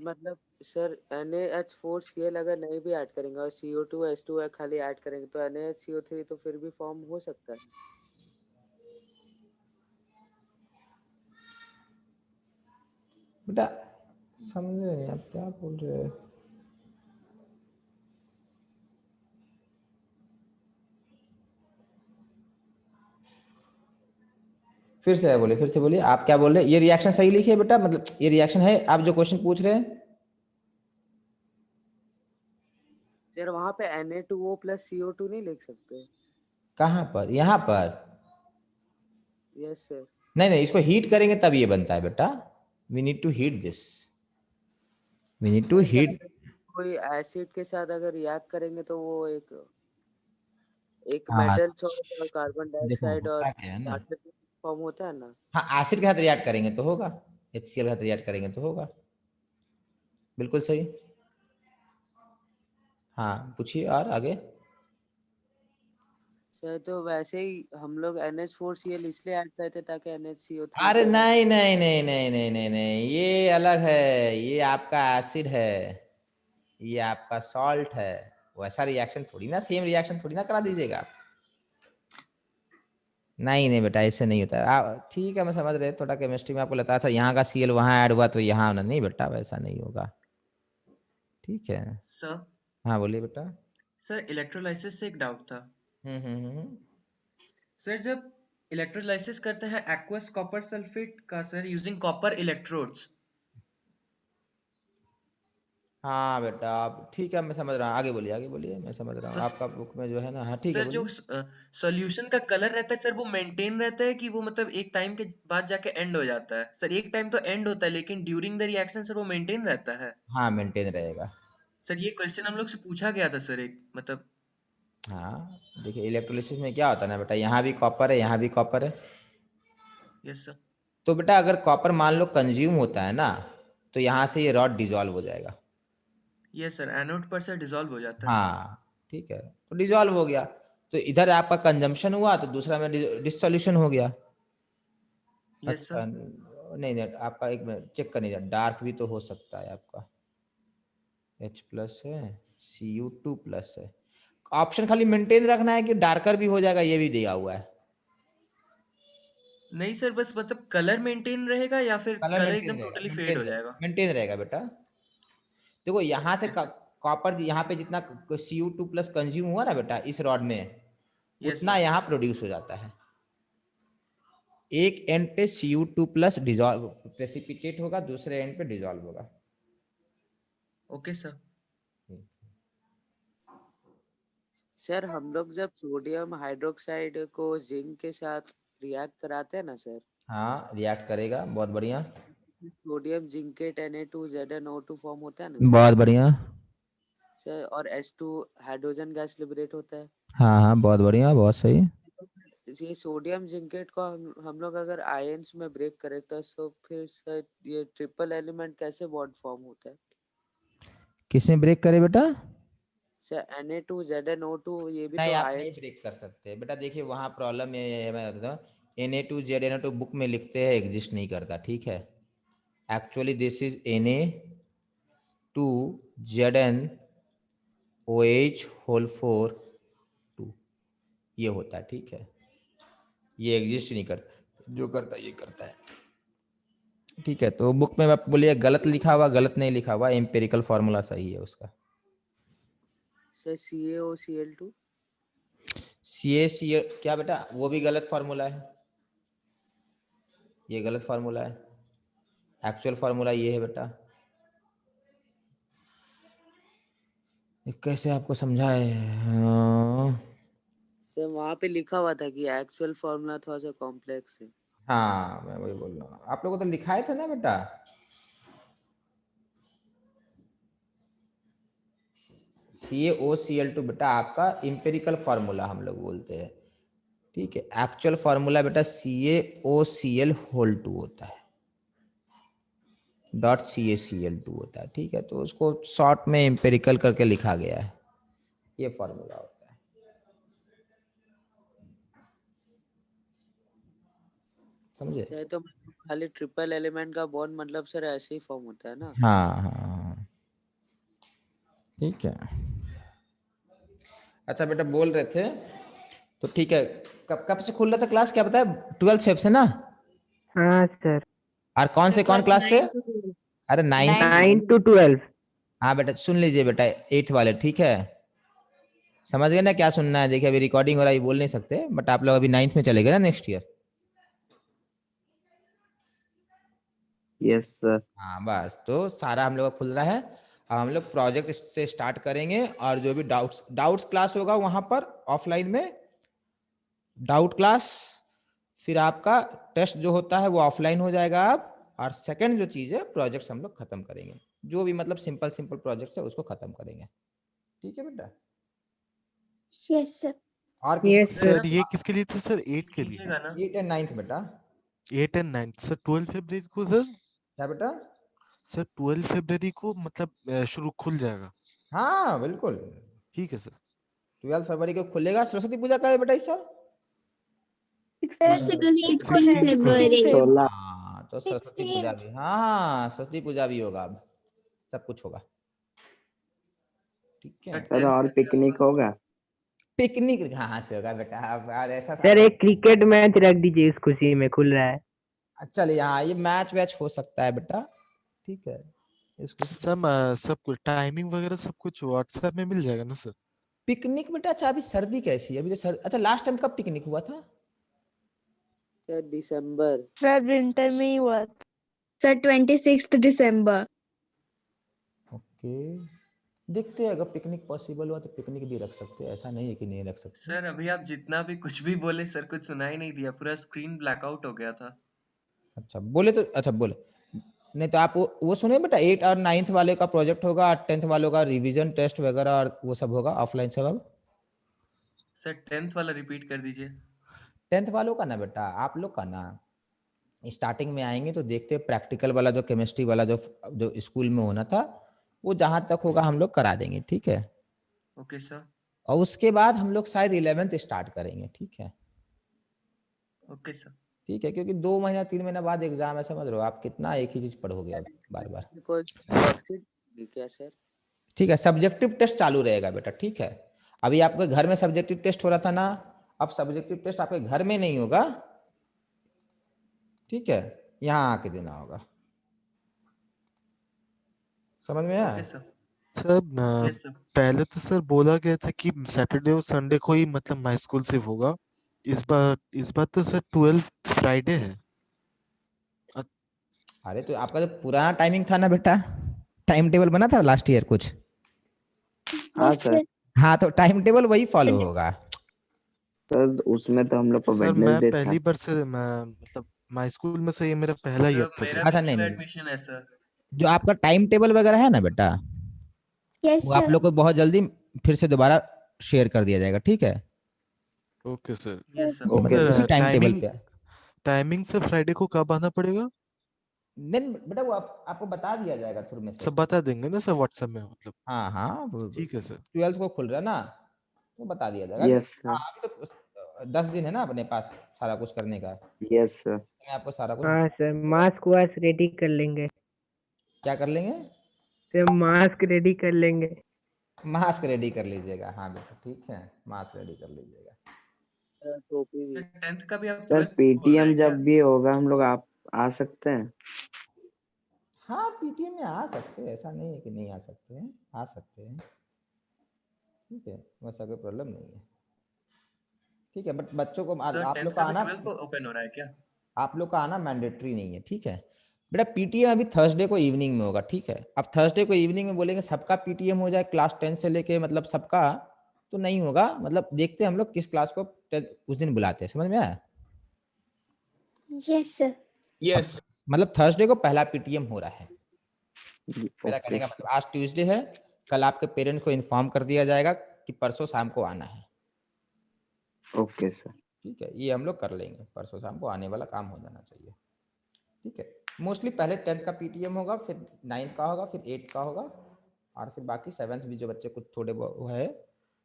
मतलब सर NaH4Cl अगर नहीं भी ऐड करेंगे और CO2 H2 खाली ऐड करेंगे तो NaHCO3 तो फिर भी फॉर्म हो सकता है। बेटा समझे नहीं आप क्या बोल रहे हो? फिर से बोलिए, फिर से बोलिए, आप क्या बोल रहे हैं? ये रिएक्शन सही लिखिए बेटा, मतलब ये रिएक्शन है आप जो क्वेश्चन पूछ रहे हैं? सर वहाँ पे Na2O प्लस CO2 नहीं लिख सकते? कहाँ पर? यहाँ पर? Yes sir. नहीं नहीं, इसको हीट करेंगे तब ये बनता है बेटा। We need to heat this, we need to नहीं सर, हीट। अगर कोई एसिड के साथ अगर रिएक्ट करेंगे तो वो एक हाँ मेटल सॉल्ट और कार्बन देखो डाइऑक्साइड और होता क्या है ना, वाटर फॉर्म होता है ना। हाँ एसिड के साथ रिएक्ट करेंगे तो होगा, HCl के साथ रिएक्ट करेंगे तो होगा, बिल्कुल सही। हाँ पूछिए और आगे। सर तो वैसे ही हम लोग NH4Cl इसलिए ऐड करते ताकि NHCO3 अरे को नहीं नहीं नहीं नहीं नहीं नहीं नहीं, ये अलग है, ये आपका एसिड है, ये आपका सॉल्ट है। वैसा रिएक्शन थोड़ी ना, सेम रिएक्शन थोड़ी ना करा दीजिएगा आप। नहीं नहीं बेटा ऐसे नहीं होता है। ठीक है मैं समझ रहे, थोड़ा केमिस्ट्री में आपको लगता था यहाँ का Cl वहाँ ऐड हुआ तो यहाँ ना, नहीं बेटा वैसा नहीं होगा, ठीक है। सर हाँ बोलिए बेटा। सर इलेक्ट्रोलाइसिस से एक डाउट था। हम्म। सर जब इलेक्ट्रोलाइसिस करते हैं एक्वस कॉपर सल्फेट का सर यूजिंग कॉपर इलेक्ट्रोड्स। हाँ बेटा आप ठीक है, मैं समझ रहा हूँ, आगे बोलिए आगे बोलिए, मैं समझ रहा हूँ तो आपका बुक में जो है ना। हाँ ठीक है सर जो बोलिए। सॉल्यूशन का कलर रहता है सर वो मेंटेन रहता है कि वो मतलब एक टाइम के बाद जाके एंड हो जाता है? सर एक टाइम तो एंड होता है लेकिन ड्यूरिंग द रिएक्शन सर वो मेंटेन रहता है? हाँ मेंटेन रहेगा। सर ये क्वेश्चन हम लोग से पूछा गया था सर एक मतलब। हाँ देखिए इलेक्ट्रोलिसिस में क्या होता है ना बेटा, यहाँ भी कॉपर है यहाँ भी कॉपर है, यस सर। तो बेटा अगर कॉपर मान लो कंज्यूम होता है ना तो यहाँ से ये रॉड डिजॉल्व हो जाएगा। यस सर, एनोड पर सर डिसॉल्व हो जाता है। हाँ ठीक है, तो डिजॉल्व हो गया तो इधर आपका कंजम्पशन हुआ तो दूसरा में डिसोल्यूशन हो गया। यस अच्छा सर। नहीं नहीं, आपका एक मिनट चेक करने, डार्क भी तो हो सकता है आपका, H+ है Cu2+ है। ऑप्शन खाली मेंटेन रखना है कि डार्कर भी हो जाएगा, ये भी दिया हुआ है। नहीं सर, बस मतलब कलर मेंटेन रहेगा या फिर कलर कलर मेंटेन एकदम रहेगा, टोटली फेड मेंटेन हो रहेगा, जाएगा? मेंटेन रहेगा बेटा। देखो यहाँ से ओके सर। कॉपर यहाँ पे जितना Cu2+ कंज्यूम हुआ ना बेटा इस रॉड में, यस उतना सर। यहाँ प्रोड्यूस हो जाता है। एक एंड पे Cu2+ डिजॉल्व प्रेसिपिटेट होगा, दूसरे एंड पे डिजॉल्व होगा। Okay sir. सर हम लोग जब सोडियम हाइड्रोक्साइड को जिंक के साथ रिएक्ट कराते हैं ना सर, हाँ रिएक्ट करेगा, बहुत बढ़िया, सोडियम जिंकेट Na2ZnO2 फॉर्म होता है ना सर। बहुत बढ़िया। सर और H2 हाइड्रोजन गैस लिबरेट होता है। हाँ हाँ बहुत बढ़िया, बहुत सही। ये सोडियम जिंकेट को हम लोग अगर आयंस में ब्रेक करें तो फिर सर ये ट्रिपल एलिमेंट कैसे बॉन्ड फॉर्म होता है? किसने ब्रेक करे बेटा? सर Na2ZnO2 ये भी नहीं तो आप नहीं आयंस। ब्रेक कर सकते बेटा, देखिए वहाँ प्रॉब्लम ये है, मैं बताता हूँ Na2ZnO2 बुक में लिखते हैं एग्जिस्ट नहीं करता, ठीक है। एक्चुअली दिस इज Na2ZnOH (2) ये होता है, ठीक है, ये एग्जिस्ट नहीं करता, जो करता है ये करता है, ठीक है। तो बुक में आप बोलिए गलत लिखा हुआ, गलत नहीं लिखा हुआ, एम्पेरिकल फार्मूला सही है उसका। Sir CaOCl2। CaCl क्या बेटा, वो भी गलत फार्मूला है, ये गलत फार्मूला है, एक्चुअल फार्मूला ये है बेटा। ये कैसे आपको समझाए? सर वहाँ पे लिखा हुआ था कि एक्चुअल फॉर्मूला थोड़ा सा कॉम्प्लेक्स है। हाँ मैं वही बोल रहा हूँ, आप लोगों को तो लिखाए थे ना बेटा। CaOCl2 बेटा आपका इम्पेरिकल फार्मूला हम लोग बोलते हैं, ठीक है। एक्चुअल फार्मूला बेटा CaOCl(2) होता है, .CaCl2 होता है, ठीक है। तो उसको शॉर्ट में इम्पेरिकल करके लिखा गया है, ये फार्मूला होता है। समझे? सर तो खाली ट्रिपल एलिमेंट का बॉन्ड मतलब सर ऐसे ही फॉर्म होता है ना? हाँ हाँ, ठीक है। अच्छा बेटा बोल रहे थे, तो ठीक है, कब कब से खुल रहा था क्लास, क्या बताया? 12 फेब से ना? हाँ सर, और कौन से कौन क्लास से? अरे 9 से। 9 to 12। हाँ बेटा सुन लीजिए बेटा, 8 वाले, ठीक है? समझ गए ना क्या सुनना है? देखिए अभी रिकॉर्डिंग हो रहा है, ये बोल नहीं सकते, बट आप लोग अभी 9th में चले गए ना नेक्स्ट ईयर। Yes sir. हाँ बस, तो सारा हम लोग का खुल रहा है। अब हम लोग प्रोजेक्ट से स्टार्ट करेंगे, और जो भी डाउट्स क्लास होगा वहां पर ऑफलाइन में, डाउट क्लास। फिर आपका टेस्ट जो होता है वो ऑफलाइन हो जाएगा अब। और सेकंड जो चीज़ है, प्रोजेक्ट्स हम लोग खत्म करेंगे, जो भी मतलब सिंपल सिंपल प्रोजेक्ट्स है उसको खत्म करेंगे, ठीक है बेटा? Yes sir. और किसी यस को सर। सर ये किसके लिए था सर? 8 के लिए? कीजिएगा ना। 8 and 9th बेटा। 8 एंड 9 सर। 12 फरवरी को सर? क्या बेटा? सर 12 फरवरी को मतलब शुरू खुल जाएगा? हाँ बिल्कुल, ठीक है सर। 12 फरवरी को खुलेगा। सरस्वती पूजा का है बेटा इस साल? 16 February। 16। हाँ तो सरस्वती पूजा भी, हाँ सरस्वती पूजा भी होगा, अब सब कुछ होगा, ठीक है? सर और पिकनिक होगा? पिकनिक कहाँ से होगा बेटा, अब यार ऐसा सर एक क्रिकेट मैच रख दीजिए, इस खुशी में खुल रहा है। चलिए, हाँ ये मैच वैच हो सकता है बेटा, ठीक है? इसको सब कुछ टाइमिंग वगैरह सब कुछ व्हाट्सएप में मिल जाएगा ना सर? पिकनिक बेटा, अच्छा अभी सर्दी कैसी है? अभी तो अच्छा लास्ट टाइम कब पिकनिक हुआ था? सर दिसंबर। सर विंटर में ही हुआ था। सर 26 दिसंबर। ओके, देखते हैं, अगर पिकनिक पॉसिबल हुआ तो पिकनिक भी रख सकते हैं, ऐसा नहीं है कि नहीं रख सकते। सर अभी आप जितना भी कुछ भी बोले सर, कुछ सुनाई नहीं दिया, पूरा स्क्रीन ब्लैकआउट हो गया था। अच्छा बोले तो, अच्छा बोले नहीं तो आप वो सुने बेटा, 8 और 9th वाले का प्रोजेक्ट होगा, और 10th वालों का रिवीजन टेस्ट वगैरह और वो सब होगा ऑफलाइन सब। अब सर 10th वाला रिपीट कर दीजिए। 10th वालों का ना बेटा, आप लोग का ना, स्टार्टिंग में आएंगे तो देखते हैं प्रैक्टिकल वाला, जो केमिस्ट्री वाला जो जो स्कूल में होना था, वो जहाँ तक होगा हम लोग करा देंगे, ठीक है? Okay sir. और उसके बाद हम लोग शायद 11th स्टार्ट करेंगे, ठीक है? Okay sir. ठीक है, क्योंकि 2 महीना 3 महीना बाद एग्जाम है, समझ रहे हो आप, कितना एक ही चीज पढ़ोगे अब बार बार। कोई वर्कशीट क्या सर? ठीक है, सब्जेक्टिव टेस्ट चालू रहेगा बेटा, ठीक है? अभी आपके घर में सब्जेक्टिव टेस्ट हो रहा था ना, अब सब्जेक्टिव टेस्ट आपके घर में नहीं होगा, ठीक है? यहाँ आके देना होगा, समझ में आया? Okay sir. Sir yes sir. पहले तो सर बोला गया था कि सैटरडे और संडे को ही मतलब माई स्कूल से होगा। इस बार तो सर 12 फ्राइडे है। अरे तो आपका जो पुराना टाइमिंग था ना बेटा, टाइम टेबल बना था लास्ट ईयर कुछ? हाँ सर। हाँ तो टाइम टेबल वही फॉलो होगा। सर उसमें तो हम लोग को सर मैं वेडनेसडे था। पहली बार से मतलब माई स्कूल में से ये मेरा पहला ईयर था मेरा सर। भी अच्छा नहीं न्यू नहीं, एडमिशन है सर। जो आपका टाइम टेबल वगैरह है ना बेटा, यस वो आप सर। लोग को बहुत जल्दी फिर से दोबारा शेयर कर दिया जाएगा, ठीक है? Okay sir. Yes sir. तो मतलब उसी टाइम टेबल पे। टाइमिंग से फ्राइडे को कब आना पड़ेगा? नहीं बेटा, वो आपको बता दिया जाएगा थ्रू मैसेज। सब बता देंगे ना सर व्हाट्सएप में मतलब? हाँ हाँ, ठीक है सर। 12th को खुल रहा है ना, तो बता दिया जाएगा। Yes sir. हाँ अभी तो 10 दिन है ना अपने पास सारा कुछ करने का, यस सर। मैं आपको सारा कुछ। हाँ सर, मास्क वास्क रेडी कर लेंगे। क्या कर लेंगे? सर मास्क रेडी कर लेंगे। मास्क रेडी कर लीजिएगा, हाँ बेटा ठीक है, मास्क रेडी कर लीजिएगा। टोपी भी। 10th का भी आप सर 12th बोल रहे पीटीएम हैं क्या? जब भी होगा हम लोग आप आ सकते हैं? हाँ पीटीएम में आ सकते हैं, ऐसा नहीं है कि नहीं आ सकते हैं, आ सकते हैं, ठीक है, वैसा कोई प्रॉब्लम नहीं है, ठीक है? बट बच्चों को सर आप 10th लोग का का भी आना, 12th को ओपन हो रहा है क्या? आप लोग का आना मैंडेटरी नहीं है, ठीक है? बेटा पीटीएम अभी थर्सडे को इवनिंग में होगा, ठीक है? अब थर्सडे को इवनिंग में बोलेंगे सबका पीटीएम हो जाए क्लास 10 से लेके, मतलब सबका तो नहीं होगा, मतलब देखते हैं हम लोग किस क्लास को उस दिन बुलाते हैं, समझ में आया? Yes sir. यस। मतलब थर्सडे को पहला पीटीएम हो रहा है, मेरा कहने ओके का मतलब आज ट्यूसडे है, कल आपके पेरेंट्स को इन्फॉर्म कर दिया जाएगा कि परसों शाम को आना है, ओके सर। ठीक है? ये हम लोग कर लेंगे, परसों शाम को आने वाला काम हो जाना चाहिए, ठीक है? मोस्टली पहले 10th का पीटीएम होगा, फिर 9th का होगा, फिर 8th का होगा, और फिर बाकी 7th भी जो बच्चे कुछ थोड़े वो है,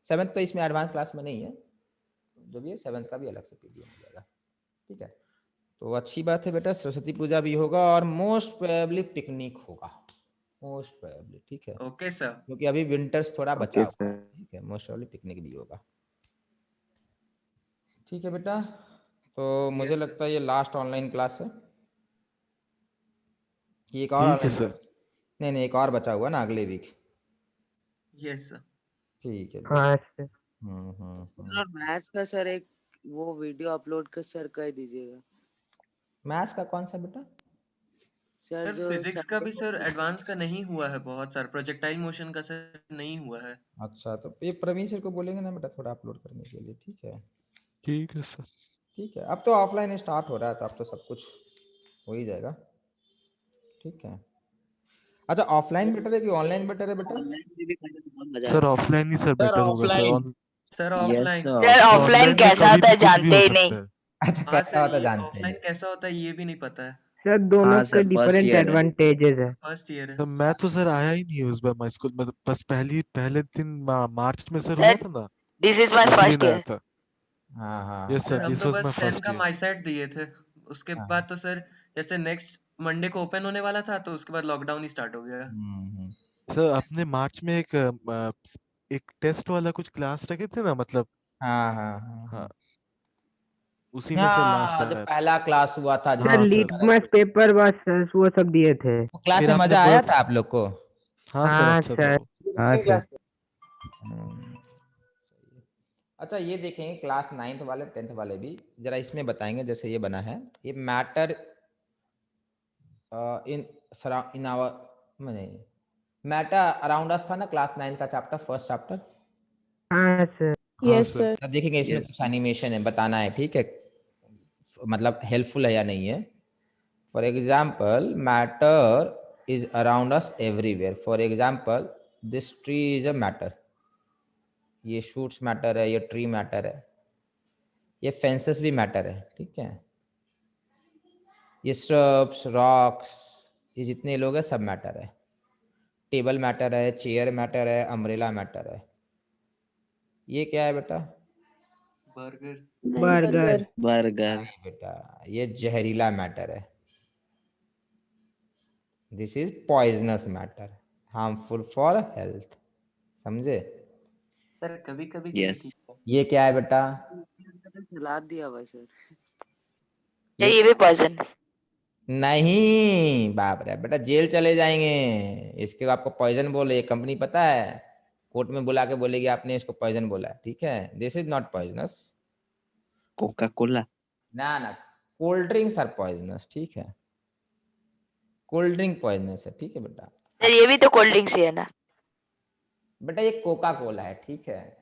7th तो इसमें एडवांस क्लास में नहीं है, जो भी है 7th का भी अलग से पीटीएम हो जाएगा, ठीक है? तो अच्छी बात है बेटा, सरस्वती पूजा भी होगा और मोस्ट प्रोबेबली पिकनिक होगा, मोस्ट प्रोबेबली। ठीक है, ओके सर। क्योंकि अभी विंटर्स थोड़ा बचा ओके हुआ है। सर। ठीक है, मोस्ट प्रोबेबली पिकनिक भी होगा। ठीक है बेटा, तो मुझे यस सर। लगता है ये लास्ट ऑनलाइन क्लास है। कि एक और ठीक है ऑनलाइन सर। क्लास, नहीं एक और बचा हुआ ना अगले वीक। Yes sir. ठीक है। हाँ सर। और मैथ्स का सर एक वो वीडियो अपलोड कर सर कर दीजिएगा। मैथ्स का कौन सा बेटा? सर सर जो फिजिक्स का भी सर संडे एडवांस का नहीं हुआ है बहुत सारा, प्रोजेक्टाइल मोशन का सर नहीं हुआ है। अच्छा, तो ये प्रवीण सर को बोलेंगे ना बेटा थोड़ा अपलोड करने के लिए। ठीक है, ठीक है सर। ठीक है। अब तो ऑफलाइन स्टार्ट हो रहा है तो अब तो सब कुछ हो ही जाएगा। ठीक है। अच्छा, ऑफलाइन बेटर है कि ऑनलाइन बेटर है बेटा? ऑनलाइन में भी करने में बहुत मजा सर आएगा। ऑफलाइन ही सर बेटर होगा sir. Sir yes offline. Sir. Sir offline online में कैसा कभी होता भी है कुछ भी जानते हो ही सकता नहीं। है। अच्छा, हाँ कैसा सर, होता ये जानते ऑफलाइन हैं? कैसा होता है ये भी नहीं पता है। सर दोनों हाँ के सर, फर्स्ट डिफरेंट ईयर है। एडवांटेजेस है। फर्स्ट ईयर है। तो मैं तो सर आया ही नहीं उस बार माई स्कूल, मतलब बस पहले दिन मार्च में सर हुआ सर था ना, दिस इज माय उसी फर्स्ट दिन आया ईयर। था। हाँ हाँ यस हाँ सर, सर हम दिस तो वाज बस माय 10 फर्स्ट का ईयर। माई सेट दिए थे। उसके हाँ। बाद तो सर जैसे नेक्स्ट मंडे को ओपन होने वाला था तो उसके बाद लॉकडाउन ही स्टार्ट हो गया। हम्म। सर अपने मार्च में एक टेस्ट वाला कुछ क्लास रखे थे ना, मतलब हाँ हाँ हाँ हाँ हाँ उसी में सर लास्ट हाँ, जब आया था। पहला क्लास हुआ था सर हाँ जिसमें सर। लिटमस पेपर बस वो सब दिए थे। वो क्लास फिर में आपने मजा आया वर्क। था आप लोग को? हाँ सर, हाँ अच्छा था सर। वो। हाँ सर। हम्म, अच्छा ये देखेंगे क्लास 9th वाले 10th वाले भी जरा इसमें बताएंगे। जैसे ये बना है, ये मैटर इन आवर मैंने मैटर अराउंड अस था ना, क्लास 9 का चैप्टर, फर्स्ट चैप्टर। हाँ सर। हाँ यस सर। सर। देखेंगे इसमें यस कुछ एनिमेशन है, बताना है। ठीक है, मतलब हेल्पफुल है या नहीं है। For example, matter is around us everywhere. For example, this tree is a matter. ये शूट्स मैटर है, ये ट्री मैटर है, ये फेंसेस भी मैटर है। ठीक है, ये स्ट्रब्स, रॉक्स, ये जितने लोग हैं सब मैटर है। टेबल मैटर है, चेयर मैटर है, अम्ब्रेला मैटर है। ये क्या है बेटा? बर्गर। बर्गर। बर्गर। नहीं बेटा, ये जहरीला मैटर है। This is poisonous matter, harmful for health. समझे? सर कभी कभी के लिए यस। ठीक है। ये क्या है बेटा? सलाद दिया हुआ है सर। सर ये भी पॉइजन। नहीं, बाप रे बेटा, जेल चले जाएंगे इसके। आपको पॉइजन बोले, ये कंपनी पता है, कोर्ट में बुला के बोलेगी आपने इसको पॉइजन बोला है। ठीक है, this is not poisonous. Coca Cola. ना ना, कोल्ड ड्रिंक्स आर पॉइजनस। ठीक है, कोल्ड ड्रिंक पॉइजनस है। ठीक है बेटा। सर ये भी तो कोल्ड ड्रिंक्स ही है ना। बेटा ये कोका कोला है। ठीक है,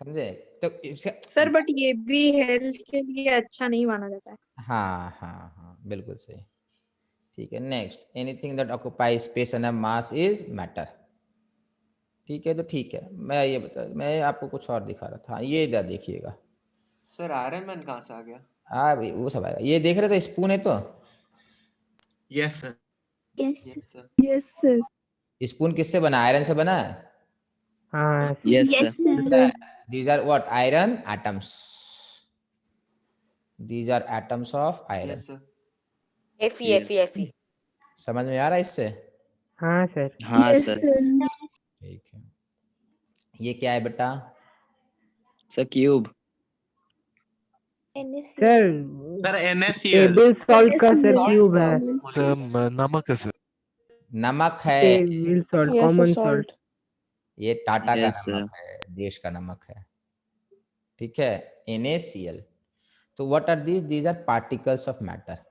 समझे? तो इससे सर बट ये भी हेल्थ के लिए अच्छा नहीं माना जाता है। हाँ हाँ हाँ, बिल्कुल सही। ठीक है, next, anything that occupy space and mass is matter. ठीक है, तो ठीक है, मैं ये बता, मैं आपको कुछ और दिखा रहा था। ये इधर देखिएगा। सर आयरन मैन कहाँ से आ गया? हाँ भाई, वो सब आएगा। ये देख रहे थे, स्पून है तो yes sir. Yes yes sir. Yes sir. Spoon किससे बना? आयरन से बना है। हाँ yes yes sir. Sir. These are what? Iron atoms. These are atoms of iron. Yes sir. एफी एफी एफी। समझ में आ रहा है इससे? हाँ सर। हाँ यस सर। सर। ठीक है, ये क्या है बेटा? Sir cube. Sir sir NaCl। Table salt का सर NaCl क्यूब है। सर नमक है सर। नमक है। Table salt, yes sir common salt. Salt. ये टाटा का यस सर। नमक है, देश का नमक है। ठीक है, NaCl। तो what are these are particles of matter.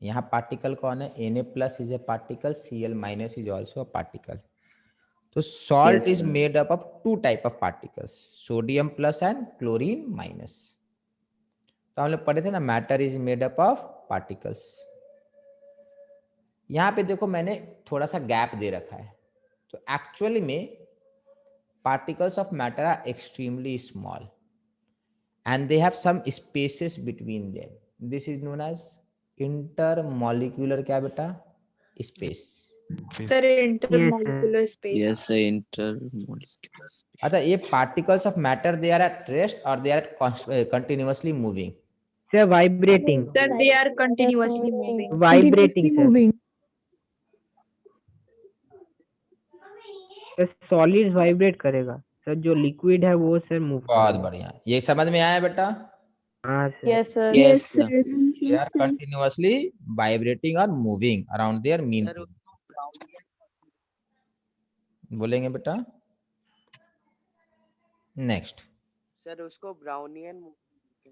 यहाँ पार्टिकल कौन है? Na plus is a particle, Cl minus is also a particle. तो salt Yes, is sir. Made up of two type of particles, sodium plus and chlorine minus. तो हम लोग पढ़े थे ना, matter is made up of particles. यहाँ पे देखो मैंने थोड़ा सा गैप दे रखा है। तो एक्चुअली में particles of matter are extremely small and they have some spaces between them. This is known as intermolecular क्या बेटा? Space. Sir intermolecular space. Yes, intermolecular space. अच्छा, ये particles of matter they are at rest और they are continuously moving? Sir vibrating, sir they are continuously moving. Vibrating sir. Sir solid vibrate करेगा sir, जो liquid है वो sir move बहुत करेगा। बढ़िया, ये समझ में आया बेटा? हाँ sir. Yes sir. Yes, sir. They are continuously vibrating और moving around their mean. Sir उसको ब्राउनियन बोलेंगे बेटा? नेक्स्ट। सर उसको ब्राउनियन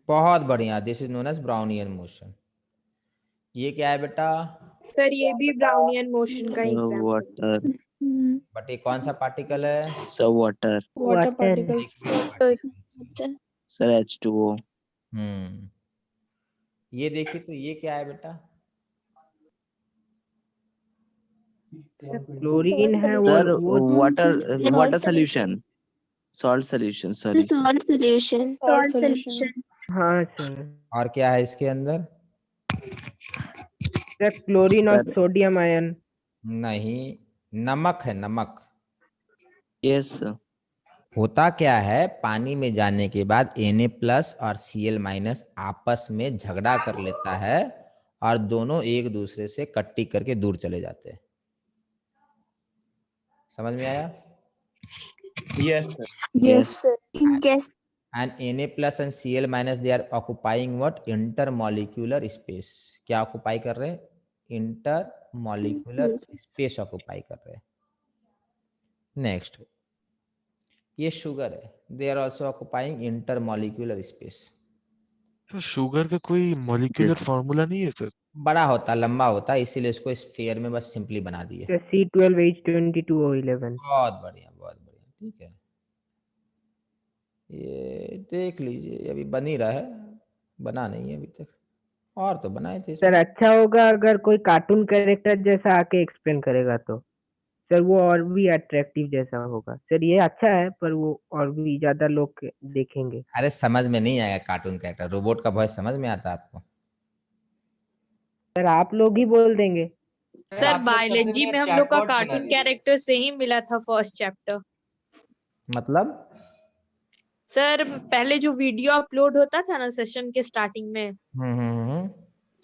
बहुत बढ़िया, this is known as Brownian motion. ये क्या है बेटा? सर ये भी ब्राउनियन मोशन का एग्जांपल। Water. बट ये कौन सा पार्टिकल है? So water. Water particles. Sir H2O. ये देखिए तो ये क्या है बेटा? क्लोरीन है Sir वो water solution. Salt solution. Sorry. Salt solution. Salt solution. हाँ सर। और क्या है इसके अंदर? सर क्लोरीन और सोडियम आयन। नहीं, नमक है, नमक। Yes, sir. होता क्या है, पानी में जाने के बाद Na+ और Cl- आपस में झगड़ा कर लेता है और दोनों एक दूसरे से कट्टी करके दूर चले जाते हैं। समझ में आया? Yes, sir. Yes, sir. Yes. And Na+ and Cl- they are occupying what? Intermolecular space. क्या ऑक्युपाई कर रहे हैं? इंटरमॉलिक्यूलर स्पेस ऑक्युपाई कर रहे हैं। नेक्स्ट, ये शुगर है, they are also occupying intermolecular space. तो शुगर का कोई मॉलिक्यूलर फार्मूला नहीं है सर? बड़ा होता, लंबा होता, इसीलिए इसको स्फीयर में बस सिंपली बना दिए। C12H22O11। बहुत बढ़िया, बहुत बढ़िया, ठीक है। ये देख लीजिए, अभी बन ही रहा है, बना नहीं है अभी तक, और तो बनाए थे सर। अच्छा होगा अगर कोई कार्टून कैरेक्टर जैसा आके एक्सप्लेन करेगा तो सर वो और भी अट्रैक्टिव जैसा होगा सर। ये अच्छा है पर वो और भी ज्यादा लोग देखेंगे। अरे समझ में नहीं आएगा कार्टून कैरेक्टर, रोबोट का वॉइस समझ में आता है आपको? सर आप लोग ही बोल देंगे। सर बायोलॉजी में हम लोग का कार्टून कैरेक्टर से ही मिला था फर्स्ट चैप्टर। मतलब? सर पहले जो वीडियो अपलोड होता था ना सेशन के स्टार्टिंग में,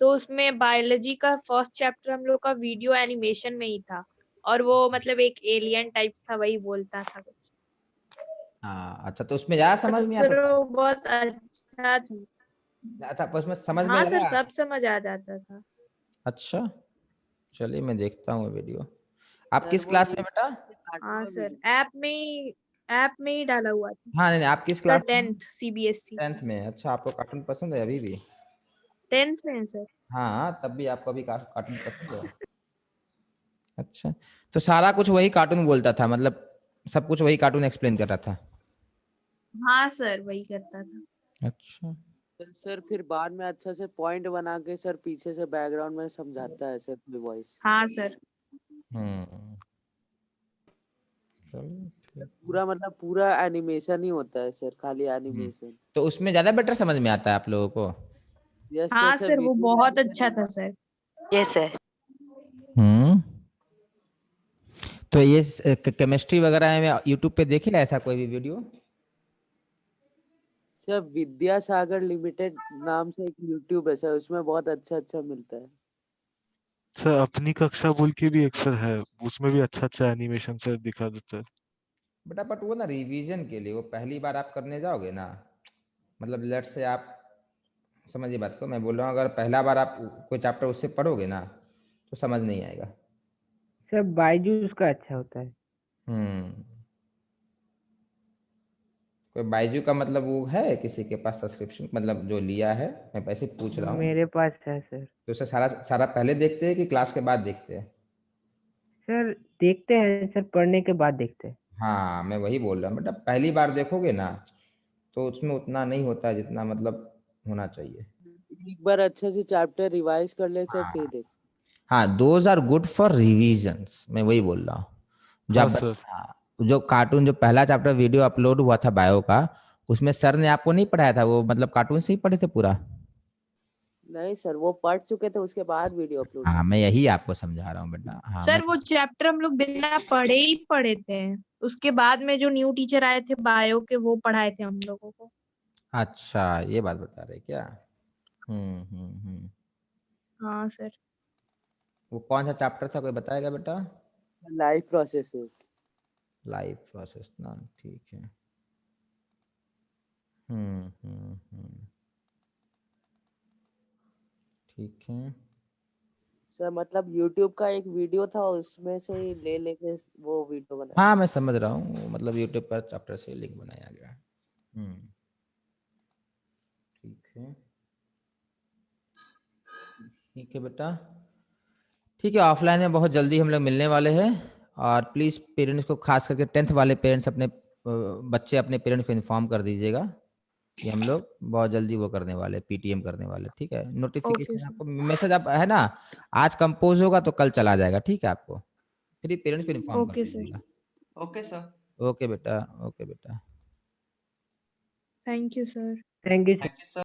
तो उसमें बायोलॉजी का फर्स्ट चैप्टर हम लोग का वीडियो एनिमेशन में ही था और वो मतलब एक एलियन टाइप था, वही बोलता था कुछ। हाँ, अच्छा, तो उसमें ज्यादा समझ में सर आता था? वो बहुत अच्छा था। अच्छा, तो उसमें समझ में हाँ लगा? सर सब समझ आ जाता था। अच्छा, चलिए मैं देखता हूँ वीडियो। आप किस क्लास में बेटा? हाँ सर ऐप में ही डाला हुआ था। हाँ, नहीं, आप किस सर क्लास में? 10th CBSE। 10th में। अच्छा, आपको कार्टून पसंद है अभी भी? 10th में है सर। हाँ, तब भी आपको अभी कार्टून पसंद है? अच्छा, तो सारा कुछ वही कार्टून बोलता था, मतलब सब कुछ वही कार्टून एक्सप्लेन कर रहा था? हाँ सर वही करता था। अच्छा, सर फिर बाद में अच्छा से पॉइंट बना के सर पीछे से बैकग्राउंड में समझाता है सर कोई वॉइस। हाँ सर। चलिए, पूरा मतलब पूरा एनिमेशन ही होता है सर, खाली एनिमेशन। तो उसमें ज्यादा बेटर समझ में आता है आप लोगों को? यस हाँ सर सर वो बहुत अच्छा था सर। Yes sir. तो ये केमिस्ट्री वगैरह में यूट्यूब पे देखे ऐसा कोई भी वीडियो? सर विद्यासागर लिमिटेड नाम से एक यूट्यूब है सर, उसमें बहुत अच्छा मिलता है। सर अपनी कक्षा बोल के भी एक सर है, उसमें भी अच्छा एनिमेशन सर दिखा देता है। बेटा बट वो ना रिवीजन के लिए, वो पहली बार आप करने जाओगे ना, मतलब लेट से आप समझिए बात को, मैं बोल रहा हूँ अगर पहला बार आप कोई चैप्टर उससे पढ़ोगे ना तो समझ नहीं आएगा। सर बायजूस का अच्छा होता है। कोई बायजू का मतलब वो है किसी के पास सब्सक्रिप्शन, मतलब जो लिया है? मैं पैसे पूछ रहा हूँ। मेरे पास है सर। तो उसे सारा पहले देखते हैं कि क्लास के बाद देखते हैं? सर देखते हैं सर, पढ़ने के बाद देखते हैं। हाँ, मैं वही बोल रहा हूँ बेटा, पहली बार देखोगे ना तो उसमें उतना नहीं होता जितना मतलब होना चाहिए। एक बार अच्छे से चैप्टर रिवाइज कर ले सर फिर देख। हाँ, those are good for revisions, मैं वही बोल रहा हूँ। हाँ सर। जो कार्टून, जो पहला चैप्टर वीडियो अपलोड हुआ था बायो का, उसमें सर ने आपको नहीं पढ़ाया था वो, मतलब कार्टून से ही पढ़े थे पूरा? नहीं सर, वो पढ़ चुके थे, उसके बाद वीडियो अपलोड हाँ मैं यही आपको समझा रहा हूँ बेटा। हाँ सर वो चैप्टर हम लोग बिना पढ़े ही पढ़े थे, उसके बाद में जो न्यू टीचर आए थे बायो के, वो पढ़ाए थे हम लोगों को। अच्छा ये बात बता रहे क्या? हम्म। हाँ सर। वो कौन सा चैप्टर था, कोई बताएगा बेटा? Life processes. लाइफ प्रोसेस ना, ठीक है। ठीक है सर मतलब YouTube का एक वीडियो था, उसमें से ही ले लेके वो वीडियो बनाया। हाँ मैं समझ रहा हूँ, मतलब यूट्यूब का चैप्टर से लिंक बनाया गया। ठीक है ठीक है बेटा, ठीक है। ऑफलाइन में बहुत जल्दी हम लोग मिलने वाले हैं, और प्लीज़ पेरेंट्स को, खास करके 10th वाले पेरेंट्स, अपने बच्चे अपने पेरेंट्स को इन्फॉर्म कर दीजिएगा कि हम लोग बहुत जल्दी वो करने वाले, पीटीएम करने वाले, ठीक है। Okay notification sir. आपको मैसेज आप है ना, आज कंपोज होगा तो कल चला जाएगा, ठीक है। आपको फिर पेरेंट्स को इन्फॉर्म कर ओके सर। दीजिएगा। Okay sir. ओके बेटा, ओके बेटा। Thank you sir. Thank you thank you sir.